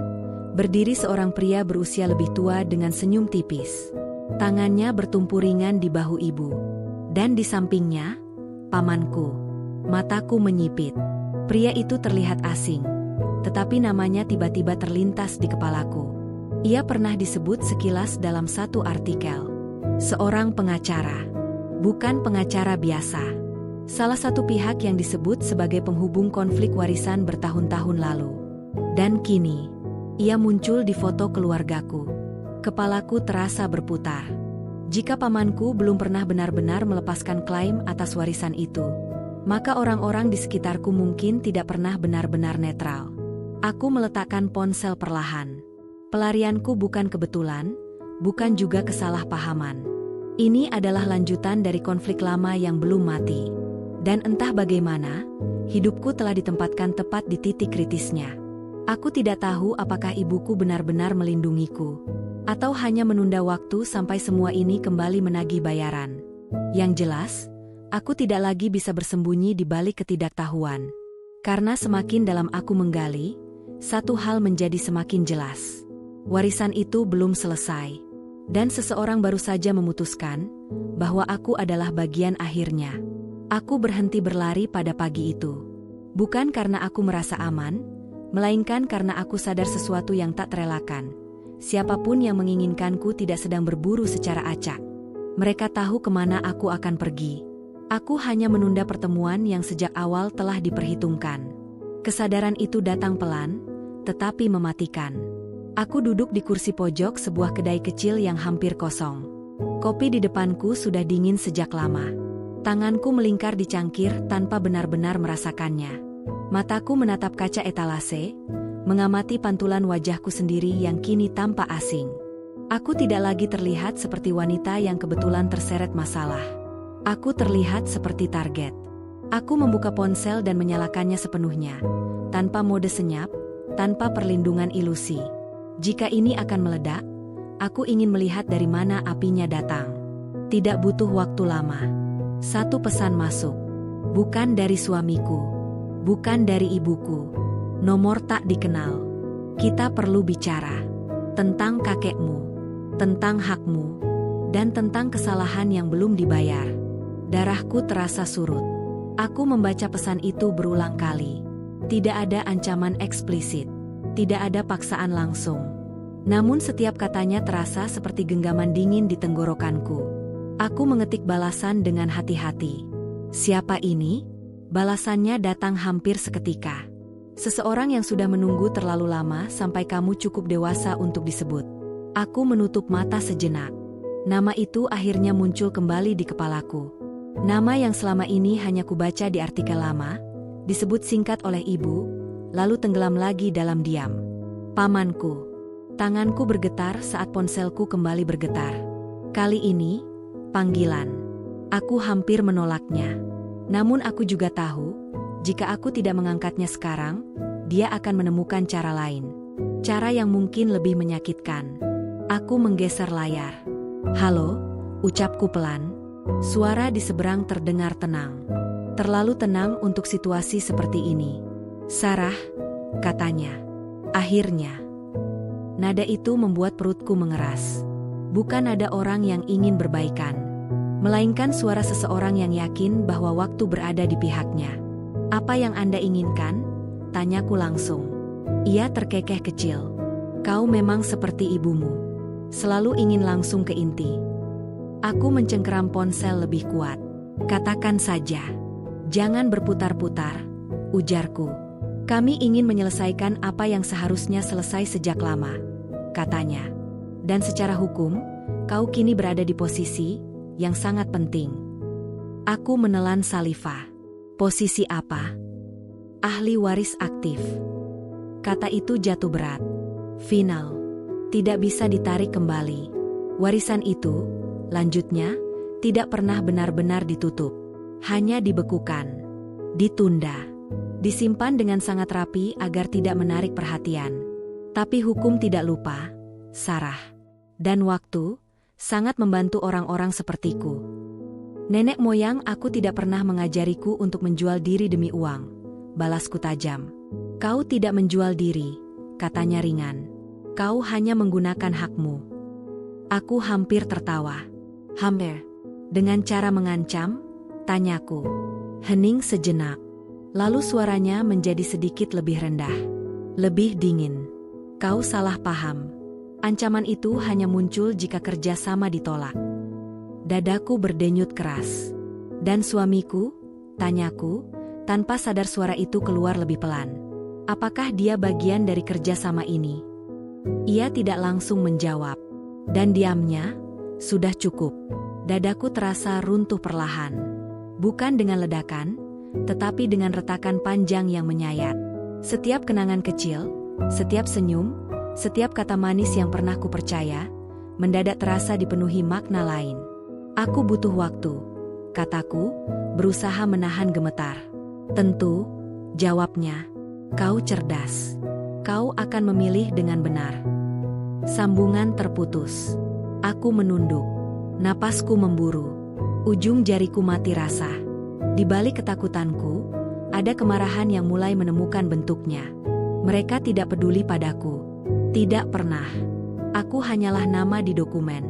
berdiri seorang pria berusia lebih tua dengan senyum tipis. Tangannya bertumpu ringan di bahu ibu. Dan di sampingnya, pamanku. Mataku menyipit. Pria itu terlihat asing. Tetapi namanya tiba-tiba terlintas di kepalaku. Ia pernah disebut sekilas dalam satu artikel. Seorang pengacara. Bukan pengacara biasa. Salah satu pihak yang disebut sebagai penghubung konflik warisan bertahun-tahun lalu. Dan kini, ia muncul di foto keluargaku. Kepalaku terasa berputar. Jika pamanku belum pernah benar-benar melepaskan klaim atas warisan itu, maka orang-orang di sekitarku mungkin tidak pernah benar-benar netral. Aku meletakkan ponsel perlahan. Pelarianku bukan kebetulan, bukan juga kesalahpahaman. Ini adalah lanjutan dari konflik lama yang belum mati. Dan entah bagaimana, hidupku telah ditempatkan tepat di titik kritisnya. Aku tidak tahu apakah ibuku benar-benar melindungiku, atau hanya menunda waktu sampai semua ini kembali menagih bayaran. Yang jelas, aku tidak lagi bisa bersembunyi di balik ketidaktahuan. Karena semakin dalam aku menggali, satu hal menjadi semakin jelas. Warisan itu belum selesai. Dan seseorang baru saja memutuskan bahwa aku adalah bagian akhirnya. Aku berhenti berlari pada pagi itu. Bukan karena aku merasa aman, melainkan karena aku sadar sesuatu yang tak terelakkan. Siapapun yang menginginkanku tidak sedang berburu secara acak. Mereka tahu kemana aku akan pergi. Aku hanya menunda pertemuan yang sejak awal telah diperhitungkan. Kesadaran itu datang pelan, tetapi mematikan. Aku duduk di kursi pojok sebuah kedai kecil yang hampir kosong. Kopi di depanku sudah dingin sejak lama. Tanganku melingkar di cangkir tanpa benar-benar merasakannya. Mataku menatap kaca etalase, mengamati pantulan wajahku sendiri yang kini tampak asing. Aku tidak lagi terlihat seperti wanita yang kebetulan terseret masalah. Aku terlihat seperti target. Aku membuka ponsel dan menyalakannya sepenuhnya, tanpa mode senyap, tanpa perlindungan ilusi. Jika ini akan meledak, aku ingin melihat dari mana apinya datang. Tidak butuh waktu lama. Satu pesan masuk. Bukan dari suamiku. Bukan dari ibuku. Nomor tak dikenal. Kita perlu bicara. Tentang kakekmu. Tentang hakmu. Dan tentang kesalahan yang belum dibayar. Darahku terasa surut. Aku membaca pesan itu berulang kali. Tidak ada ancaman eksplisit. Tidak ada paksaan langsung. Namun setiap katanya terasa seperti genggaman dingin di tenggorokanku. Aku mengetik balasan dengan hati-hati. Siapa ini? Balasannya datang hampir seketika. Seseorang yang sudah menunggu terlalu lama sampai kamu cukup dewasa untuk disebut. Aku menutup mata sejenak. Nama itu akhirnya muncul kembali di kepalaku. Nama yang selama ini hanya kubaca di artikel lama, disebut singkat oleh ibu, lalu tenggelam lagi dalam diam. Pamanku. Tanganku bergetar saat ponselku kembali bergetar. Kali ini, panggilan. Aku hampir menolaknya. Namun aku juga tahu, jika aku tidak mengangkatnya sekarang, dia akan menemukan cara lain. Cara yang mungkin lebih menyakitkan. Aku menggeser layar. Halo, ucapku pelan. Suara di seberang terdengar tenang. Terlalu tenang untuk situasi seperti ini. Sarah, katanya. Akhirnya. Nada itu membuat perutku mengeras. Bukan nada orang yang ingin berbaikan, melainkan suara seseorang yang yakin bahwa waktu berada di pihaknya. Apa yang Anda inginkan? Tanyaku langsung. Ia terkekeh kecil. Kau memang seperti ibumu. Selalu ingin langsung ke inti. Aku mencengkeram ponsel lebih kuat. Katakan saja. Jangan berputar-putar, ujarku. Kami ingin menyelesaikan apa yang seharusnya selesai sejak lama, katanya. Dan secara hukum, kau kini berada di posisi yang sangat penting. Aku menelan saliva. Posisi apa? Ahli waris aktif. Kata itu jatuh berat. Final. Tidak bisa ditarik kembali. Warisan itu, lanjutnya, tidak pernah benar-benar ditutup. Hanya dibekukan. Ditunda. Disimpan dengan sangat rapi agar tidak menarik perhatian. Tapi hukum tidak lupa, Sarah. Dan waktu, sangat membantu orang-orang sepertiku. Nenek moyang aku tidak pernah mengajariku untuk menjual diri demi uang. Balasku tajam. Kau tidak menjual diri, katanya ringan. Kau hanya menggunakan hakmu. Aku hampir tertawa. Hampir. Dengan cara mengancam, tanyaku. Hening sejenak. Lalu suaranya menjadi sedikit lebih rendah. Lebih dingin. Kau salah paham. Ancaman itu hanya muncul jika kerjasama ditolak. Dadaku berdenyut keras. Dan suamiku? Tanyaku, tanpa sadar suara itu keluar lebih pelan. Apakah dia bagian dari kerjasama ini? Ia tidak langsung menjawab. Dan diamnya, sudah cukup. Dadaku terasa runtuh perlahan. Bukan dengan ledakan, tetapi dengan retakan panjang yang menyayat. Setiap kenangan kecil, setiap senyum, setiap kata manis yang pernah kupercaya, mendadak terasa dipenuhi makna lain. Aku butuh waktu, kataku, berusaha menahan gemetar. Tentu, jawabnya, kau cerdas. Kau akan memilih dengan benar. Sambungan terputus. Aku menunduk. Napasku memburu. Ujung jariku mati rasa. Di balik ketakutanku, ada kemarahan yang mulai menemukan bentuknya. Mereka tidak peduli padaku. Tidak pernah. Aku hanyalah nama di dokumen.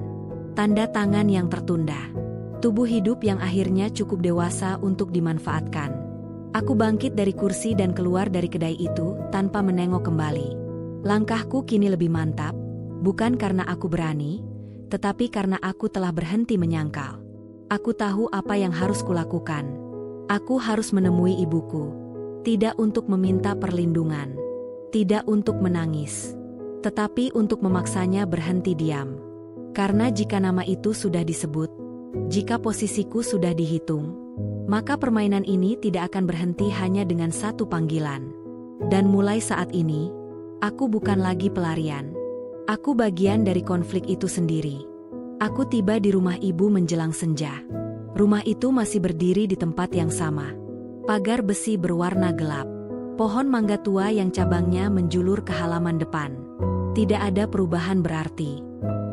Tanda tangan yang tertunda. Tubuh hidup yang akhirnya cukup dewasa untuk dimanfaatkan. Aku bangkit dari kursi dan keluar dari kedai itu tanpa menengok kembali. Langkahku kini lebih mantap, bukan karena aku berani, tetapi karena aku telah berhenti menyangkal. Aku tahu apa yang harus kulakukan. Aku harus menemui ibuku. Tidak untuk meminta perlindungan. Tidak untuk menangis. Tetapi untuk memaksanya berhenti diam. Karena jika nama itu sudah disebut, jika posisiku sudah dihitung, maka permainan ini tidak akan berhenti hanya dengan satu panggilan. Dan mulai saat ini, aku bukan lagi pelarian. Aku bagian dari konflik itu sendiri. Aku tiba di rumah ibu menjelang senja. Rumah itu masih berdiri di tempat yang sama. Pagar besi berwarna gelap. Pohon mangga tua yang cabangnya menjulur ke halaman depan. Tidak ada perubahan berarti.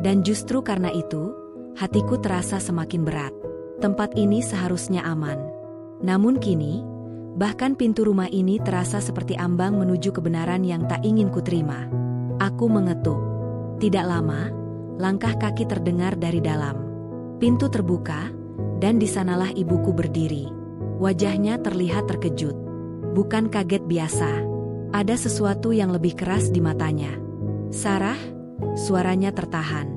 Dan justru karena itu, hatiku terasa semakin berat. Tempat ini seharusnya aman. Namun kini, bahkan pintu rumah ini terasa seperti ambang menuju kebenaran yang tak ingin kuterima. Aku mengetuk. Tidak lama, langkah kaki terdengar dari dalam. Pintu terbuka, dan di sanalah ibuku berdiri. Wajahnya terlihat terkejut. Bukan kaget biasa. Ada sesuatu yang lebih keras di matanya. Sarah, suaranya tertahan.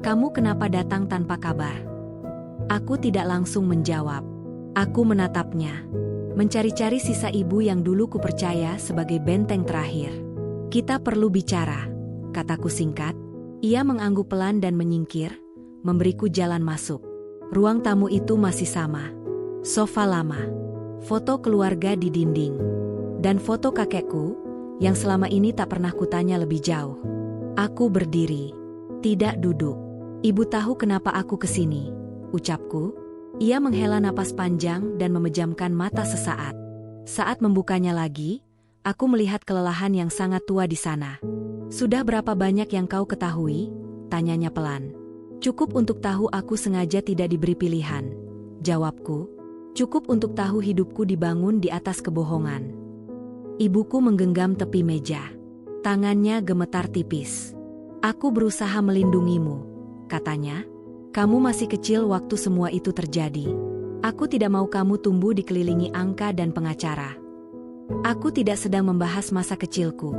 Kamu kenapa datang tanpa kabar? Aku tidak langsung menjawab. Aku menatapnya. Mencari-cari sisa ibu yang dulu kupercaya sebagai benteng terakhir. Kita perlu bicara, kataku singkat. Ia mengangguk pelan dan menyingkir, memberiku jalan masuk. Ruang tamu itu masih sama. Sofa lama. Foto keluarga di dinding. Dan foto kakekku, yang selama ini tak pernah kutanya lebih jauh. Aku berdiri, tidak duduk. Ibu tahu kenapa aku kesini, ucapku. Ia menghela napas panjang dan memejamkan mata sesaat. Saat membukanya lagi, aku melihat kelelahan yang sangat tua di sana. Sudah berapa banyak yang kau ketahui? Tanyanya pelan. Cukup untuk tahu aku sengaja tidak diberi pilihan, jawabku. Cukup untuk tahu hidupku dibangun di atas kebohongan. Ibuku menggenggam tepi meja. Tangannya gemetar tipis. Aku berusaha melindungimu, katanya. Kamu masih kecil waktu semua itu terjadi. Aku tidak mau kamu tumbuh dikelilingi angka dan pengacara. Aku tidak sedang membahas masa kecilku.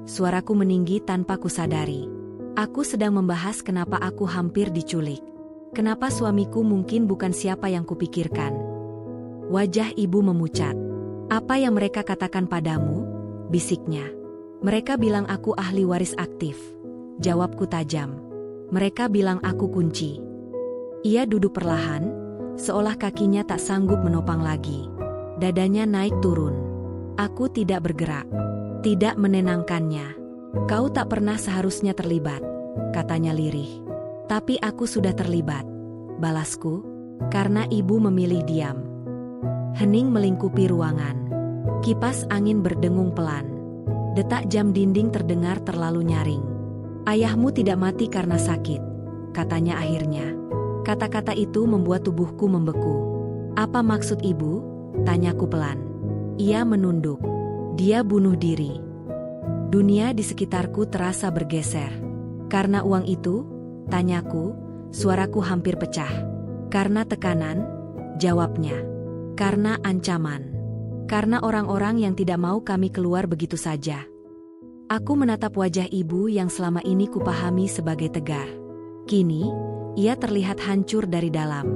Suaraku meninggi tanpa kusadari. Aku sedang membahas kenapa aku hampir diculik. Kenapa suamiku mungkin bukan siapa yang kupikirkan. Wajah ibu memucat. Apa yang mereka katakan padamu? Bisiknya. Mereka bilang aku ahli waris aktif. Jawabku tajam. Mereka bilang aku kunci. Ia duduk perlahan, seolah kakinya tak sanggup menopang lagi. Dadanya naik turun. Aku tidak bergerak. Tidak menenangkannya. Kau tak pernah seharusnya terlibat, katanya lirih. Tapi aku sudah terlibat, balasku, karena ibu memilih diam. Hening melingkupi ruangan. Kipas angin berdengung pelan. Detak jam dinding terdengar terlalu nyaring. Ayahmu tidak mati karena sakit, katanya akhirnya. Kata-kata itu membuat tubuhku membeku. Apa maksud ibu? Tanyaku pelan. Ia menunduk. Dia bunuh diri. Dunia di sekitarku terasa bergeser. Karena uang itu? Tanyaku, suaraku hampir pecah. Karena tekanan? Jawabnya. Karena ancaman. Karena orang-orang yang tidak mau kami keluar begitu saja. Aku menatap wajah ibu yang selama ini kupahami sebagai tegar. Kini, ia terlihat hancur dari dalam.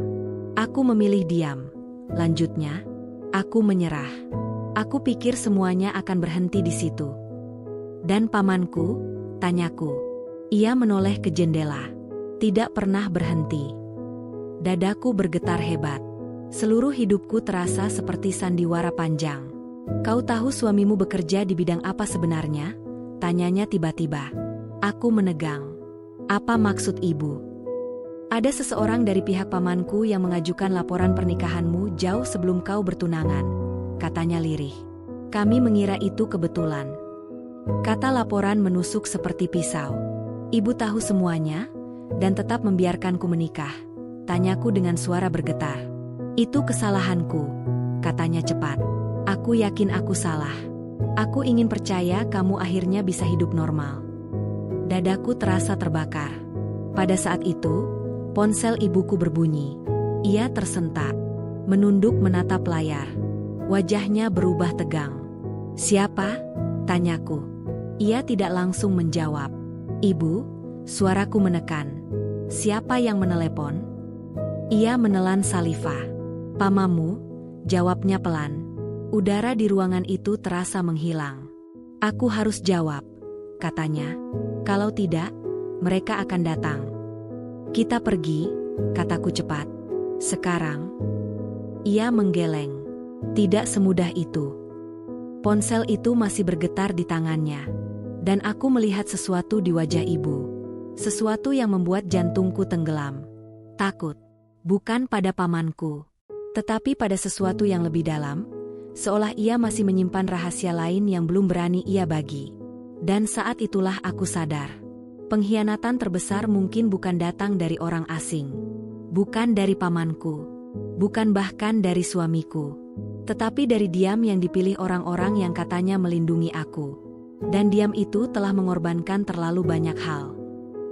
Aku memilih diam. Lanjutnya, aku menyerah. Aku pikir semuanya akan berhenti di situ. Dan pamanku? Tanyaku. Ia menoleh ke jendela. Tidak pernah berhenti. Dadaku bergetar hebat. Seluruh hidupku terasa seperti sandiwara panjang. Kau tahu suamimu bekerja di bidang apa sebenarnya? Tanyanya tiba-tiba. Aku menegang. Apa maksud ibu? Ada seseorang dari pihak pamanku yang mengajukan laporan pernikahanmu jauh sebelum kau bertunangan, katanya lirih. Kami mengira itu kebetulan. Kata laporan menusuk seperti pisau. Ibu tahu semuanya, dan tetap membiarkanku menikah, tanyaku dengan suara bergetar. Itu kesalahanku, katanya cepat. Aku yakin aku salah. Aku ingin percaya kamu akhirnya bisa hidup normal. Dadaku terasa terbakar. Pada saat itu, ponsel ibuku berbunyi. Ia tersentak, menunduk menatap layar. Wajahnya berubah tegang. Siapa? Tanyaku. Ia tidak langsung menjawab. Ibu, suaraku menekan. Siapa yang menelepon? Ia menelan Salifah. Pamamu, jawabnya pelan. Udara di ruangan itu terasa menghilang. Aku harus jawab, katanya. Kalau tidak, mereka akan datang. Kita pergi, kataku cepat. Sekarang. Ia menggeleng. Tidak semudah itu. Ponsel itu masih bergetar di tangannya. Dan aku melihat sesuatu di wajah ibu. Sesuatu yang membuat jantungku tenggelam. Takut. Bukan pada pamanku. Tetapi pada sesuatu yang lebih dalam. Seolah ia masih menyimpan rahasia lain yang belum berani ia bagi. Dan saat itulah aku sadar. Pengkhianatan terbesar mungkin bukan datang dari orang asing. Bukan dari pamanku. Bukan bahkan dari suamiku. Tetapi dari diam yang dipilih orang-orang yang katanya melindungi aku. Dan diam itu telah mengorbankan terlalu banyak hal.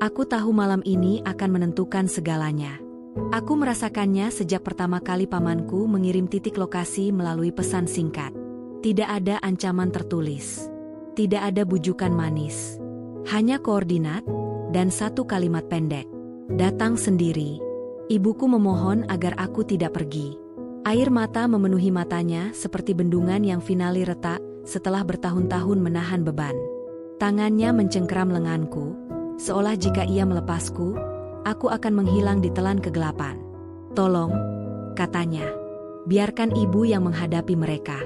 Aku tahu malam ini akan menentukan segalanya. Aku merasakannya sejak pertama kali pamanku mengirim titik lokasi melalui pesan singkat. Tidak ada ancaman tertulis. Tidak ada bujukan manis. Hanya koordinat, dan satu kalimat pendek. Datang sendiri. Ibuku memohon agar aku tidak pergi. Air mata memenuhi matanya seperti bendungan yang finali retak setelah bertahun-tahun menahan beban. Tangannya mencengkeram lenganku, seolah jika ia melepasku, aku akan menghilang ditelan kegelapan. Tolong, katanya. Biarkan ibu yang menghadapi mereka.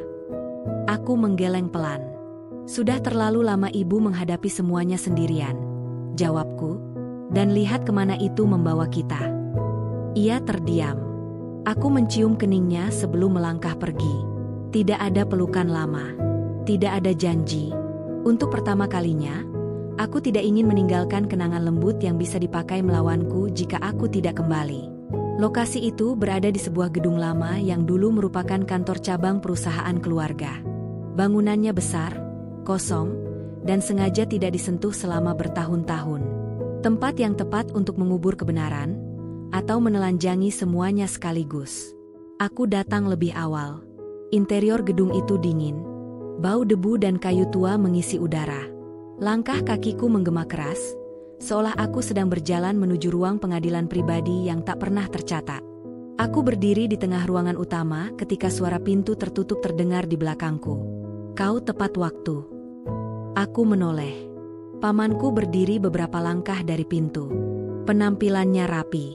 Aku menggeleng pelan. Sudah terlalu lama ibu menghadapi semuanya sendirian, jawabku, dan lihat kemana itu membawa kita. Ia terdiam. Aku mencium keningnya sebelum melangkah pergi. Tidak ada pelukan lama. Tidak ada janji. Untuk pertama kalinya, aku tidak ingin meninggalkan kenangan lembut yang bisa dipakai melawanku jika aku tidak kembali. Lokasi itu berada di sebuah gedung lama yang dulu merupakan kantor cabang perusahaan keluarga. Bangunannya besar, kosong, dan sengaja tidak disentuh selama bertahun-tahun. Tempat yang tepat untuk mengubur kebenaran, atau menelanjangi semuanya sekaligus. Aku datang lebih awal. Interior gedung itu dingin. Bau debu dan kayu tua mengisi udara. Langkah kakiku menggema keras, seolah aku sedang berjalan menuju ruang pengadilan pribadi yang tak pernah tercatat. Aku berdiri di tengah ruangan utama ketika suara pintu tertutup terdengar di belakangku. Kau tepat waktu. Aku menoleh. Pamanku berdiri beberapa langkah dari pintu. Penampilannya rapi.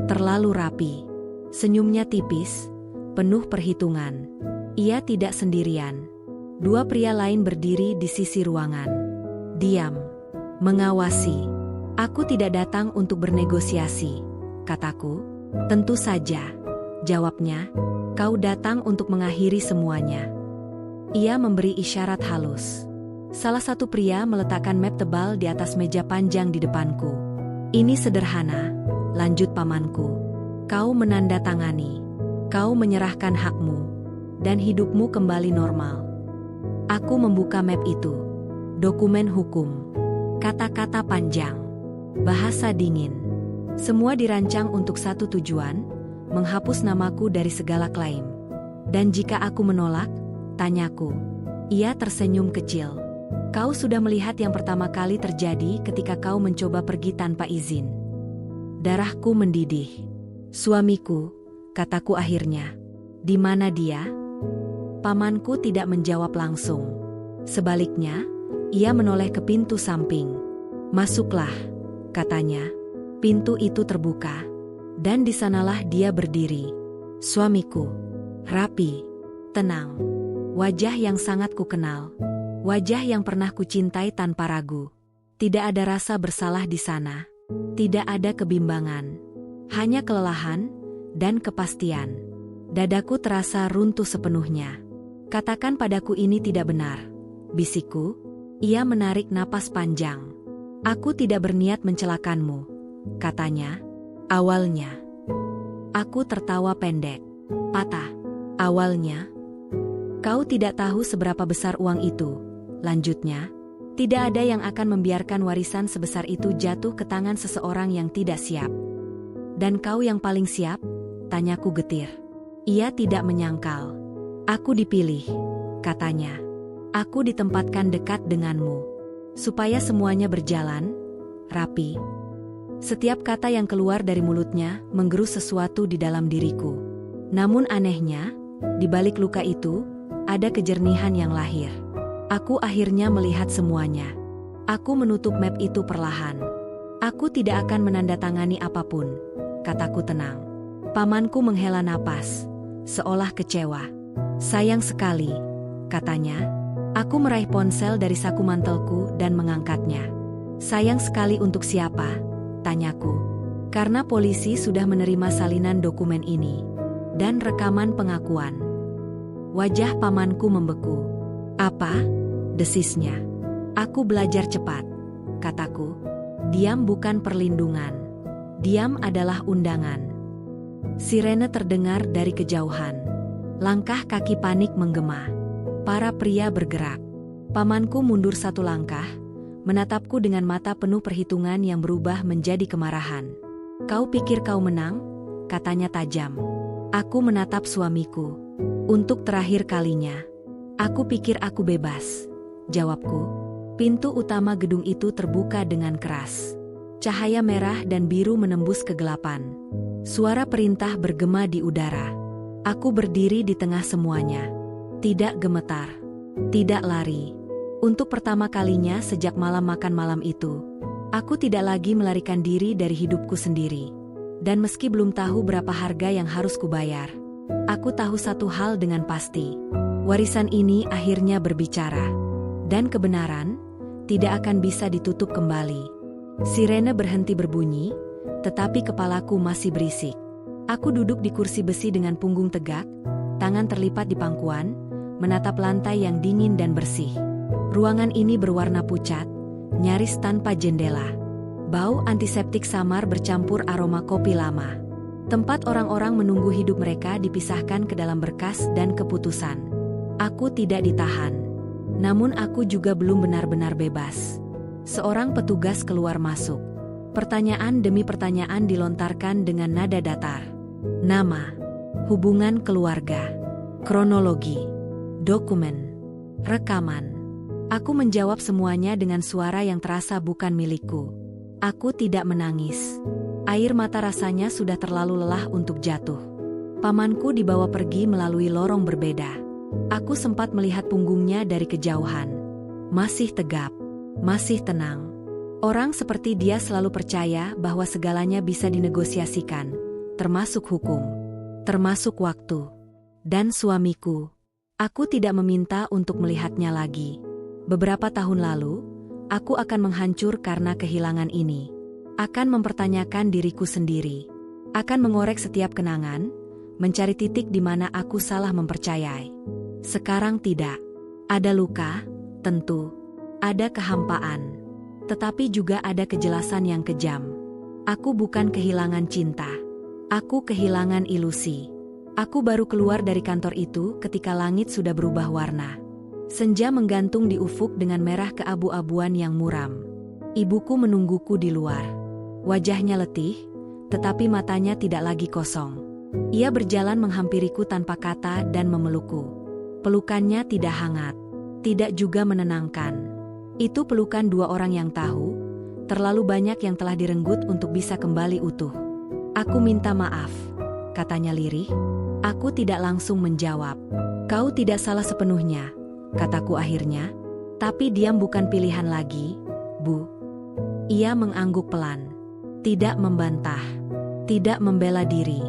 Terlalu rapi. Senyumnya tipis, penuh perhitungan. Ia tidak sendirian. Dua pria lain berdiri di sisi ruangan. Diam. Mengawasi. Aku tidak datang untuk bernegosiasi, kataku. Tentu saja, jawabnya. Kau datang untuk mengakhiri semuanya. Ia memberi isyarat halus. Salah satu pria meletakkan map tebal di atas meja panjang di depanku. Ini sederhana, lanjut pamanku. Kau menandatangani. Kau menyerahkan hakmu. Dan hidupmu kembali normal. Aku membuka map itu. Dokumen hukum. Kata-kata panjang. Bahasa dingin. Semua dirancang untuk satu tujuan, menghapus namaku dari segala klaim. Dan jika aku menolak, tanyaku. Ia tersenyum kecil. Kau sudah melihat yang pertama kali terjadi ketika kau mencoba pergi tanpa izin. Darahku mendidih. Suamiku, kataku akhirnya. Di mana dia? Pamanku tidak menjawab langsung. Sebaliknya, ia menoleh ke pintu samping. Masuklah, katanya. Pintu itu terbuka. Dan di sanalah dia berdiri. Suamiku. Rapi. Tenang. Wajah yang sangat kukenal. Wajah yang pernah kucintai tanpa ragu. Tidak ada rasa bersalah di sana. Tidak ada kebimbangan. Hanya kelelahan dan kepastian. Dadaku terasa runtuh sepenuhnya. Katakan padaku ini tidak benar, bisikku. Ia menarik napas panjang. Aku tidak berniat mencelakanmu, katanya. Awalnya. Aku tertawa pendek. Patah. Awalnya. Kau tidak tahu seberapa besar uang itu. Lanjutnya, tidak ada yang akan membiarkan warisan sebesar itu jatuh ke tangan seseorang yang tidak siap. Dan kau yang paling siap? Tanyaku getir. Ia tidak menyangkal. Aku dipilih, katanya. Aku ditempatkan dekat denganmu. Supaya semuanya berjalan, rapi. Setiap kata yang keluar dari mulutnya menggerus sesuatu di dalam diriku. Namun anehnya, di balik luka itu, ada kejernihan yang lahir. Aku akhirnya melihat semuanya. Aku menutup map itu perlahan. Aku tidak akan menandatangani apapun, kataku tenang. Pamanku menghela napas, seolah kecewa. Sayang sekali, katanya. Aku meraih ponsel dari saku mantelku dan mengangkatnya. Sayang sekali untuk siapa? Tanyaku. Karena polisi sudah menerima salinan dokumen ini. Dan rekaman pengakuan. Wajah pamanku membeku. Apa? Desisnya. Aku belajar cepat, kataku. Diam bukan perlindungan. Diam adalah undangan. Sirene terdengar dari kejauhan. Langkah kaki panik menggema. Para pria bergerak. Pamanku mundur satu langkah, menatapku dengan mata penuh perhitungan yang berubah menjadi kemarahan. Kau pikir kau menang? Katanya tajam. Aku menatap suamiku. Untuk terakhir kalinya. Aku pikir aku bebas, jawabku. Pintu utama gedung itu terbuka dengan keras. Cahaya merah dan biru menembus kegelapan. Suara perintah bergema di udara. Aku berdiri di tengah semuanya. Tidak gemetar. Tidak lari. Untuk pertama kalinya sejak malam makan malam itu, aku tidak lagi melarikan diri dari hidupku sendiri. Dan meski belum tahu berapa harga yang harus kubayar, aku tahu satu hal dengan pasti. Warisan ini akhirnya berbicara. Dan kebenaran tidak akan bisa ditutup kembali. Sirene berhenti berbunyi, tetapi kepalaku masih berisik. Aku duduk di kursi besi dengan punggung tegak, tangan terlipat di pangkuan, menatap lantai yang dingin dan bersih. Ruangan ini berwarna pucat, nyaris tanpa jendela. Bau antiseptik samar bercampur aroma kopi lama. Tempat orang-orang menunggu hidup mereka dipisahkan ke dalam berkas dan keputusan. Aku tidak ditahan. Namun aku juga belum benar-benar bebas. Seorang petugas keluar masuk. Pertanyaan demi pertanyaan dilontarkan dengan nada datar. Nama, hubungan keluarga, kronologi, dokumen, rekaman. Aku menjawab semuanya dengan suara yang terasa bukan milikku. Aku tidak menangis. Air mata rasanya sudah terlalu lelah untuk jatuh. Pamanku dibawa pergi melalui lorong berbeda. Aku sempat melihat punggungnya dari kejauhan. Masih tegap, masih tenang. Orang seperti dia selalu percaya bahwa segalanya bisa dinegosiasikan, termasuk hukum, termasuk waktu. Dan suamiku, aku tidak meminta untuk melihatnya lagi. Beberapa tahun lalu, aku akan menghancur karena kehilangan ini. Akan mempertanyakan diriku sendiri. Akan mengorek setiap kenangan, mencari titik di mana aku salah mempercayai. Sekarang tidak. Ada luka, tentu. Ada kehampaan. Tetapi juga ada kejelasan yang kejam. Aku bukan kehilangan cinta. Aku kehilangan ilusi. Aku baru keluar dari kantor itu ketika langit sudah berubah warna. Senja menggantung di ufuk dengan merah keabu-abuan yang muram. Ibuku menungguku di luar. Wajahnya letih, tetapi matanya tidak lagi kosong. Ia berjalan menghampiriku tanpa kata dan memelukku. Pelukannya tidak hangat, tidak juga menenangkan. Itu pelukan dua orang yang tahu, terlalu banyak yang telah direnggut untuk bisa kembali utuh. Aku minta maaf, katanya lirih. Aku tidak langsung menjawab. Kau tidak salah sepenuhnya, kataku akhirnya. Tapi diam bukan pilihan lagi, Bu. Ia mengangguk pelan. Tidak membantah. Tidak membela diri.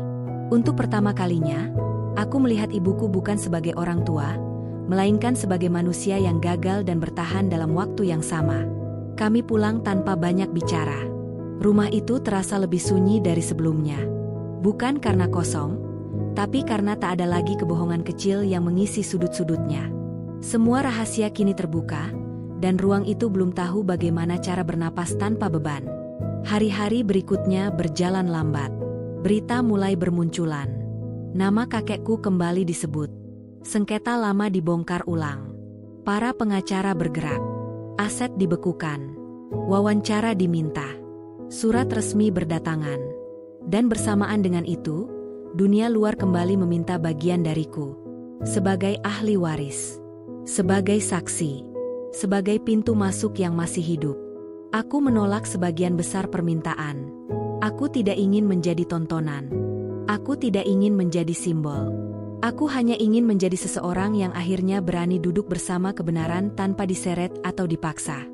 Untuk pertama kalinya, aku melihat ibuku bukan sebagai orang tua, melainkan sebagai manusia yang gagal dan bertahan dalam waktu yang sama. Kami pulang tanpa banyak bicara. Rumah itu terasa lebih sunyi dari sebelumnya. Bukan karena kosong, tapi karena tak ada lagi kebohongan kecil yang mengisi sudut-sudutnya. Semua rahasia kini terbuka, dan ruang itu belum tahu bagaimana cara bernapas tanpa beban. Hari-hari berikutnya berjalan lambat. Berita mulai bermunculan. Nama kakekku kembali disebut. Sengketa lama dibongkar ulang. Para pengacara bergerak. Aset dibekukan. Wawancara diminta. Surat resmi berdatangan. Dan bersamaan dengan itu, dunia luar kembali meminta bagian dariku. Sebagai ahli waris. Sebagai saksi. Sebagai pintu masuk yang masih hidup. Aku menolak sebagian besar permintaan. Aku tidak ingin menjadi tontonan. Aku tidak ingin menjadi simbol. Aku hanya ingin menjadi seseorang yang akhirnya berani duduk bersama kebenaran tanpa diseret atau dipaksa.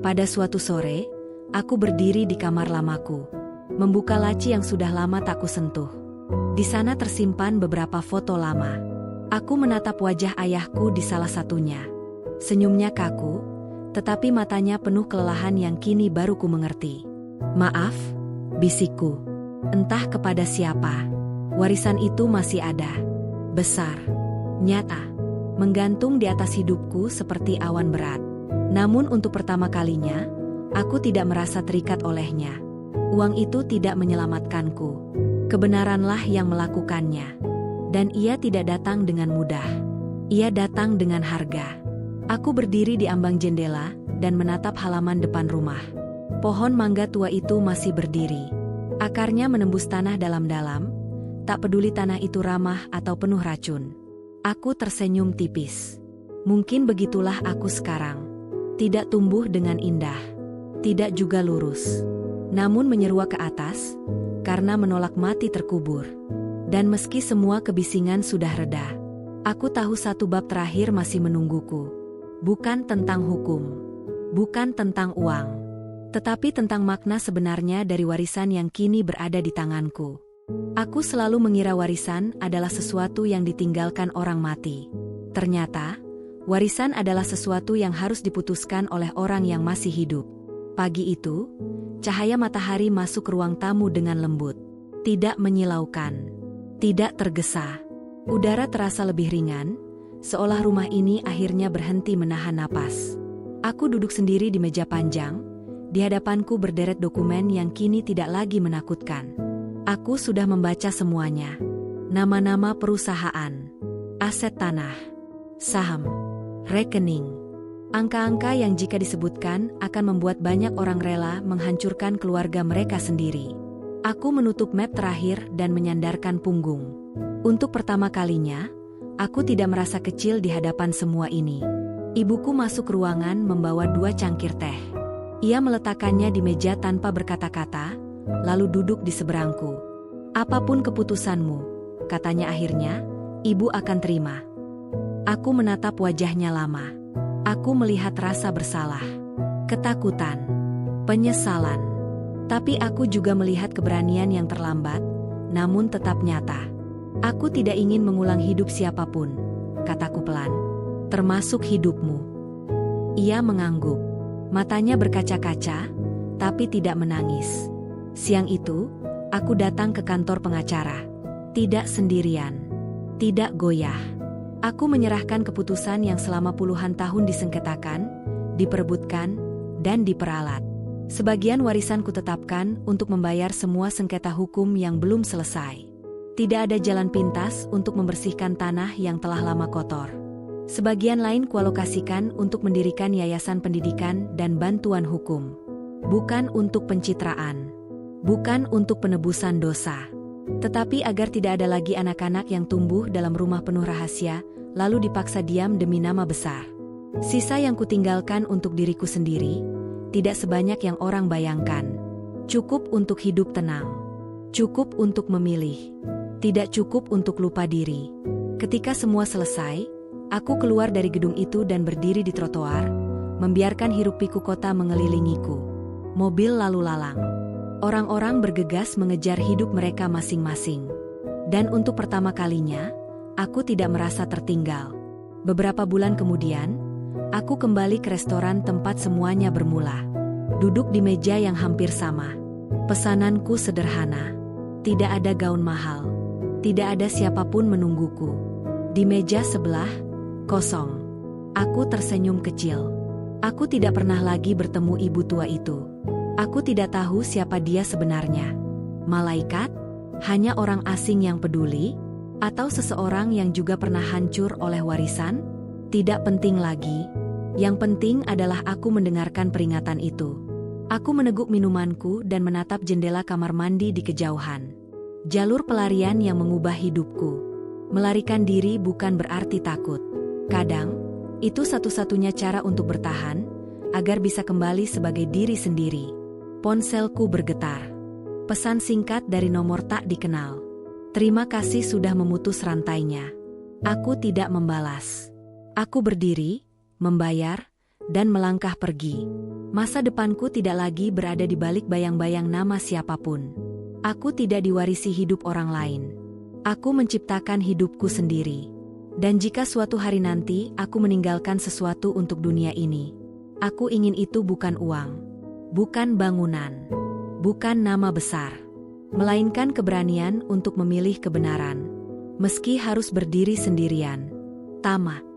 Pada suatu sore, aku berdiri di kamar lamaku. Membuka laci yang sudah lama tak kusentuh. Di sana tersimpan beberapa foto lama. Aku menatap wajah ayahku di salah satunya. Senyumnya kaku, tetapi matanya penuh kelelahan yang kini baru ku mengerti. Maaf, bisikku. Entah kepada siapa. Warisan itu masih ada. Besar. Nyata. Menggantung di atas hidupku seperti awan berat. Namun untuk pertama kalinya, aku tidak merasa terikat olehnya. Uang itu tidak menyelamatkanku. Kebenaranlah yang melakukannya. Dan ia tidak datang dengan mudah. Ia datang dengan harga. Aku berdiri di ambang jendela dan menatap halaman depan rumah. Pohon mangga tua itu masih berdiri. Akarnya menembus tanah dalam-dalam, tak peduli tanah itu ramah atau penuh racun. Aku tersenyum tipis. Mungkin begitulah aku sekarang. Tidak tumbuh dengan indah. Tidak juga lurus. Namun menyeruak ke atas, karena menolak mati terkubur. Dan meski semua kebisingan sudah reda, aku tahu satu bab terakhir masih menungguku. Bukan tentang hukum, bukan tentang uang, tetapi tentang makna sebenarnya dari warisan yang kini berada di tanganku. Aku selalu mengira warisan adalah sesuatu yang ditinggalkan orang mati. Ternyata, Warisan adalah sesuatu yang harus diputuskan oleh orang yang masih hidup. Pagi itu, cahaya matahari masuk ruang tamu dengan lembut. Tidak menyilaukan. Tidak tergesa. Udara terasa lebih ringan, seolah rumah ini akhirnya berhenti menahan napas. Aku duduk sendiri di meja panjang. Di hadapanku berderet dokumen yang kini tidak lagi menakutkan. Aku sudah membaca semuanya. Nama-nama perusahaan, aset tanah, saham, rekening. Angka-angka yang jika disebutkan akan membuat banyak orang rela menghancurkan keluarga mereka sendiri. Aku menutup map terakhir dan menyandarkan punggung. Untuk pertama kalinya, aku tidak merasa kecil di hadapan semua ini. Ibuku masuk ruangan membawa 2 cangkir teh. Ia meletakkannya di meja tanpa berkata-kata, lalu duduk di seberangku. Apapun keputusanmu, katanya akhirnya, ibu akan terima. Aku menatap wajahnya lama. Aku melihat rasa bersalah, ketakutan, penyesalan. Tapi aku juga melihat keberanian yang terlambat, namun tetap nyata. Aku tidak ingin mengulang hidup siapapun, kataku pelan. Termasuk hidupmu. Ia mengangguk. Matanya berkaca-kaca, tapi tidak menangis. Siang itu, aku datang ke kantor pengacara. Tidak sendirian. Tidak goyah. Aku menyerahkan keputusan yang selama puluhan tahun disengketakan, diperebutkan, dan diperalat. Sebagian warisan kutetapkan untuk membayar semua sengketa hukum yang belum selesai. Tidak ada jalan pintas untuk membersihkan tanah yang telah lama kotor. Sebagian lain kualokasikan untuk mendirikan yayasan pendidikan dan bantuan hukum. Bukan untuk pencitraan. Bukan untuk penebusan dosa. Tetapi agar tidak ada lagi anak-anak yang tumbuh dalam rumah penuh rahasia, lalu dipaksa diam demi nama besar. Sisa yang kutinggalkan untuk diriku sendiri, tidak sebanyak yang orang bayangkan. Cukup untuk hidup tenang. Cukup untuk memilih. Tidak cukup untuk lupa diri. Ketika semua selesai, aku keluar dari gedung itu dan berdiri di trotoar, membiarkan hiruk-pikuk kota mengelilingiku. Mobil lalu lalang. Orang-orang bergegas mengejar hidup mereka masing-masing. Dan untuk pertama kalinya, aku tidak merasa tertinggal. Beberapa bulan kemudian, aku kembali ke restoran tempat semuanya bermula. Duduk di meja yang hampir sama. Pesananku sederhana. Tidak ada gaun mahal. Tidak ada siapapun menungguku. Di meja sebelah, kosong. Aku tersenyum kecil. Aku tidak pernah lagi bertemu ibu tua itu. Aku tidak tahu siapa dia sebenarnya. Malaikat? Hanya orang asing yang peduli? Atau seseorang yang juga pernah hancur oleh warisan? Tidak penting lagi. Yang penting adalah aku mendengarkan peringatan itu. Aku meneguk minumanku dan menatap jendela kamar mandi di kejauhan. Jalur pelarian yang mengubah hidupku. Melarikan diri bukan berarti takut. Kadang, itu satu-satunya cara untuk bertahan, agar bisa kembali sebagai diri sendiri. Ponselku bergetar. Pesan singkat dari nomor tak dikenal. Terima kasih sudah memutus rantainya. Aku tidak membalas. Aku berdiri, membayar, dan melangkah pergi. Masa depanku tidak lagi berada di balik bayang-bayang nama siapapun. Aku tidak diwarisi hidup orang lain. Aku menciptakan hidupku sendiri. Dan jika suatu hari nanti aku meninggalkan sesuatu untuk dunia ini, aku ingin itu bukan uang, bukan bangunan, bukan nama besar, melainkan keberanian untuk memilih kebenaran, meski harus berdiri sendirian. Tamat.